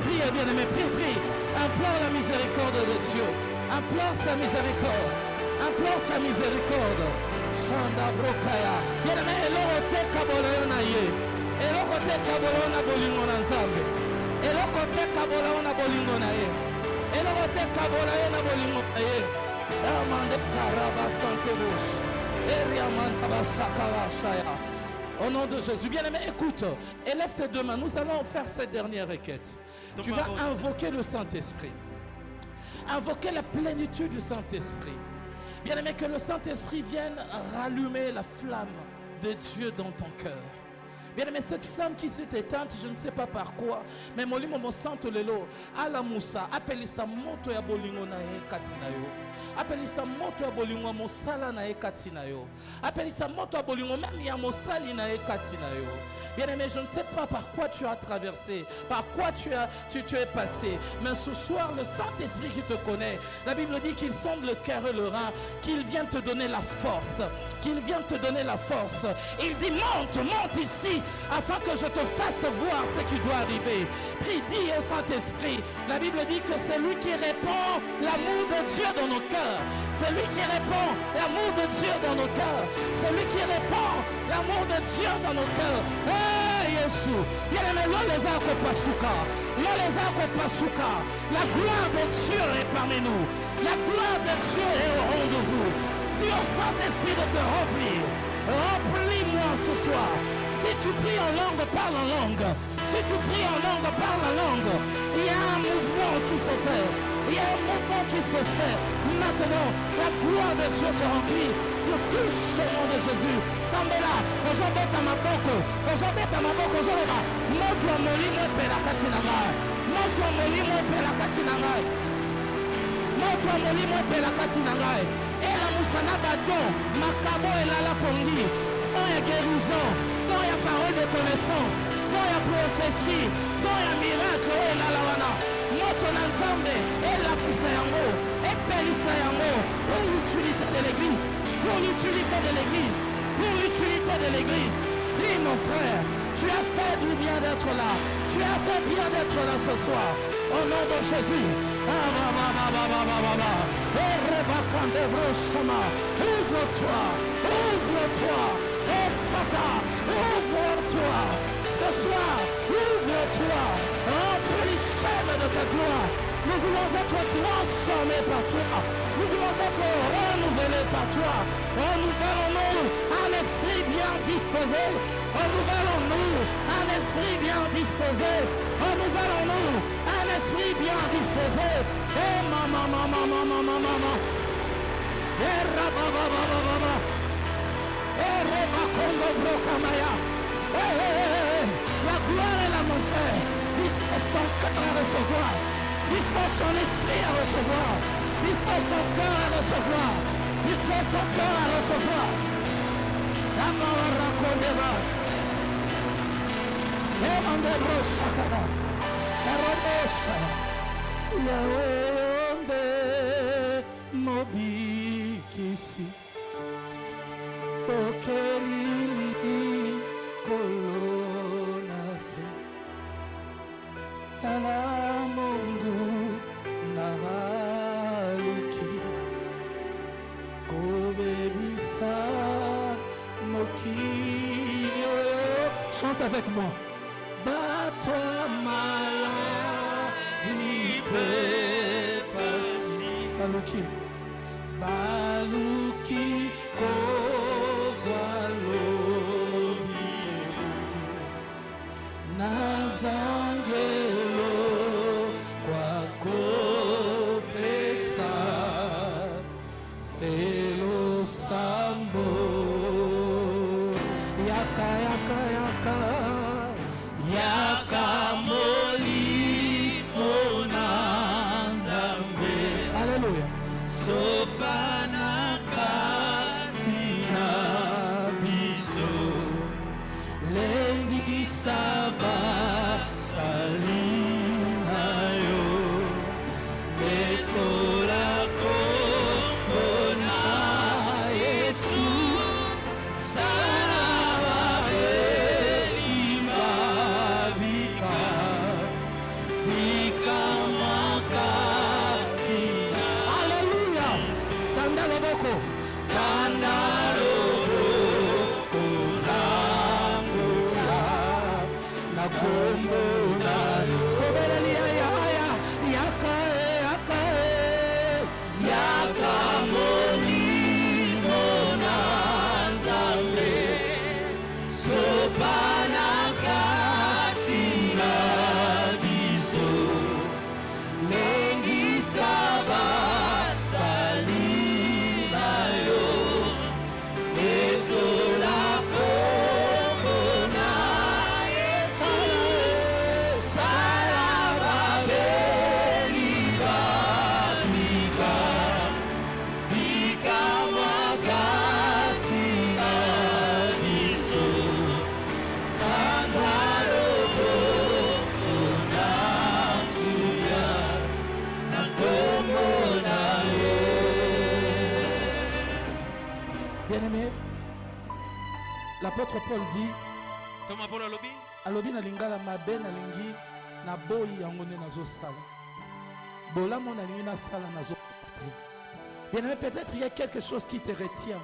Prie, bien-aimé, prie. Implore la miséricorde de Dieu. Implore sa miséricorde. Shanda brokaya. Bien-aimé, elorote kabolo na ye. Elorote kabolo na bolingo na nzambe. Elorote kabolo na bolingo na ye. Elorote kabolo na bolingo na ye. Amande karaba sante bush. Eriamanda basakara shaya. Au nom de Jésus. Bien-aimé, écoute, élève tes deux mains. Nous allons faire cette dernière requête. Tu vas invoquer le Saint-Esprit. Invoquer la plénitude du Saint-Esprit. Bien-aimé, que le Saint-Esprit vienne rallumer la flamme de Dieu dans ton cœur. Bien-aimé, cette flamme qui s'est éteinte, je ne sais pas par quoi, mais molimo mo santo lelo ala musa apelisa moto ya bolingo na ye katina yo. Apelisa moto ya bolingo mosala na ye katina yo. Apelisa moto ya bolingo même ya mosali na ye katina yo. Bien-aimé, je ne sais pas par quoi tu as traversé, par quoi tu es passé, mais ce soir, le Saint-Esprit qui te connaît, la Bible dit qu'il sonde le cœur et le rein, qu'il vient te donner la force, qu'il vient te donner la force. Il dit monte ici, afin que je te fasse voir ce qui doit arriver. Prie, dis au Saint-Esprit, la Bible dit que c'est lui qui répand l'amour de Dieu dans nos cœurs. C'est lui qui répand l'amour de Dieu dans nos cœurs. C'est lui qui répand l'amour de Dieu dans nos cœurs. Hey, Yesu, bien-aimé, les akopasuka, La gloire de Dieu est parmi nous. La gloire de Dieu est au rendez-vous. Dis au Saint-Esprit de te remplir. Remplis-moi ce soir. Si tu pries en langue, parle en langue. Si tu pries en langue, parle en langue. Il y a un mouvement qui s'opère. Il y a un mouvement qui se fait. Maintenant, la gloire de Dieu te remplit. Tu touches au nom de Jésus. Sambela, ozobeta maboko. Ozobeta maboko, ozobeta. Moto wa molimo pela katina ngai. Moto wa molimo pela katina ngai. Moto wa molimo pela katina ngai. Ela musana badon, makabo elala pongi. Dans la guérison, dans la parole de connaissance, dans la prophétie, dans la miracle, elala wana. Moto na nzambe, ela kusayango, epelisayango, pour l'utilité de l'église, pour l'utilité de l'église, pour l'utilité de l'église. Dis mon frère, tu as fait du bien d'être là, tu as fait bien d'être là ce soir, au nom de Jésus. Ouvre-toi, ouvre-toi, ouvre-toi, ce soir, ouvre-toi, remplis-moi de ta gloire. Nous voulons être transformés par toi. Nous voulons être renouvelés par toi. Renouvellons-nous un esprit bien disposé. Renouvellons-nous un esprit bien disposé. Renouvellons-nous un esprit bien disposé. Eh maman, maman, maman, maman, maman. Eh rabababababa. Eh rebakondo brokamaya. La gloire est là, mon frère. Dispose ton cœur à recevoir. Dispose son esprit à recevoir. Dispose son cœur à recevoir. Dispose son cœur à recevoir. Amawarakondeba. Emandebro sakara. Erobosa. Yahweh onde mobikisi. Okelili kolonase. Salamungu nagaluki kobebisa mokio. Chante avec moi. Bat-toi maladie peut passer. Baluki. Baluki kozwa lobi. Nazangelo kwako pesa selo sambo yaka yaka yaka yaka moli monanzambe. Alléluia. Sopanaka tina biso lendi saba salinayo metola kona Yesu salabelima bika bika makati. Alléluia. Tanda loboko. Tanda loboko nangoya nakombo na kobeleli ya yaka yaka yaka molimo na nzambe sopana kati na biso lengi saba salina yo etola kombo na Yesu salababeli babika bika makati na biso kanda loboko na tuya na kombo na yo. Bien-aimé, l'apôtre Paul dit Thomas Paul alobi alobi na lingala mabe na lingi na boyi yango nde nazosala bolamo na lingi nasala nazo. Bien-aimé, peut-être il y a quelque chose qui te retient.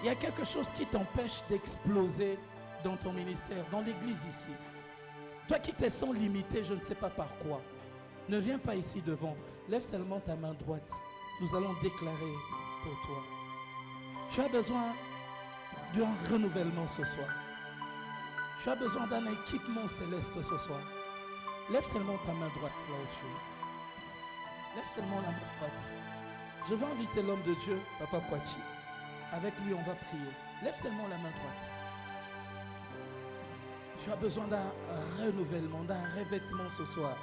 Il y a quelque chose qui t'empêche d'exploser dans ton ministère, dans l'église ici. Toi qui t'es sans limiter, je ne sais pas par quoi. Ne viens pas ici devant. Lève seulement ta main droite. Nous allons déclarer pour toi. Tu as besoin d'un renouvellement ce soir. Tu as besoin d'un équipement céleste ce soir. Lève seulement ta main droite là où tu es. Lève seulement la main droite. Je vais inviter l'homme de Dieu, Papa Kwachi. Avec lui, on va prier. Lève seulement la main droite. Tu as besoin d'un renouvellement, d'un revêtement ce soir.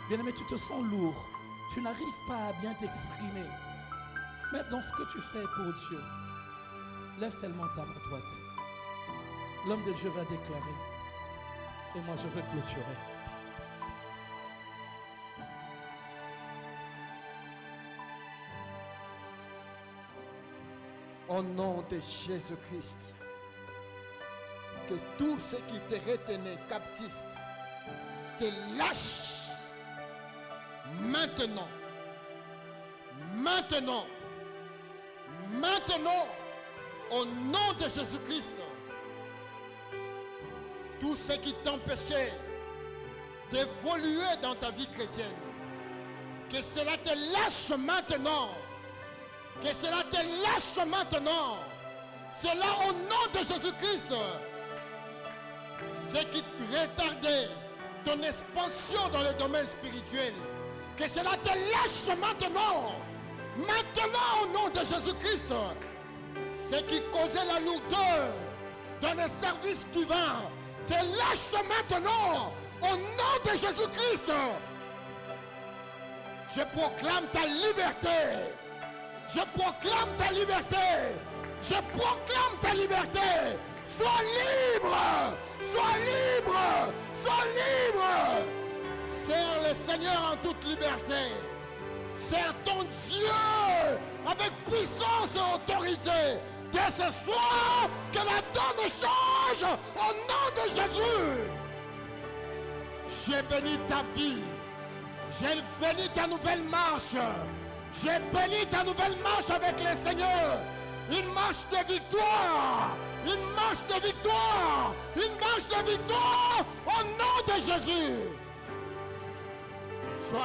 Bien-aimé, tu te sens lourd. Tu n'arrives pas à bien t'exprimer. Mais dans ce que tu fais pour Dieu, lève seulement ta main droite. L'homme de Dieu va déclarer. Et moi, je vais clôturer. Au nom de Jésus-Christ, que tout ce qui te retenait captif te lâche maintenant. Maintenant. Maintenant. Au nom de Jésus-Christ. Tout ce qui t'empêchait d'évoluer dans ta vie chrétienne, que cela te lâche maintenant. Que cela te lâche maintenant. Cela au nom de Jésus-Christ. Ce qui retardait ton expansion dans le domaine spirituel, que cela te lâche maintenant. Maintenant au nom de Jésus-Christ. Ce qui causait la lourdeur dans le service divin, te lâche maintenant au nom de Jésus-Christ. Je proclame ta liberté. Je proclame ta liberté. Je proclame ta liberté. Sois libre. Sois libre. Sois libre. Sers le Seigneur en toute liberté. Sers ton Dieu avec puissance et autorité. Dès ce soir, que la donne change au nom de Jésus. J'ai béni ta vie. J'ai béni ta nouvelle marche. J'ai béni ta nouvelle marche avec le Seigneur. Une marche de victoire. Une marche de victoire. Une marche de victoire au nom de Jésus. Sois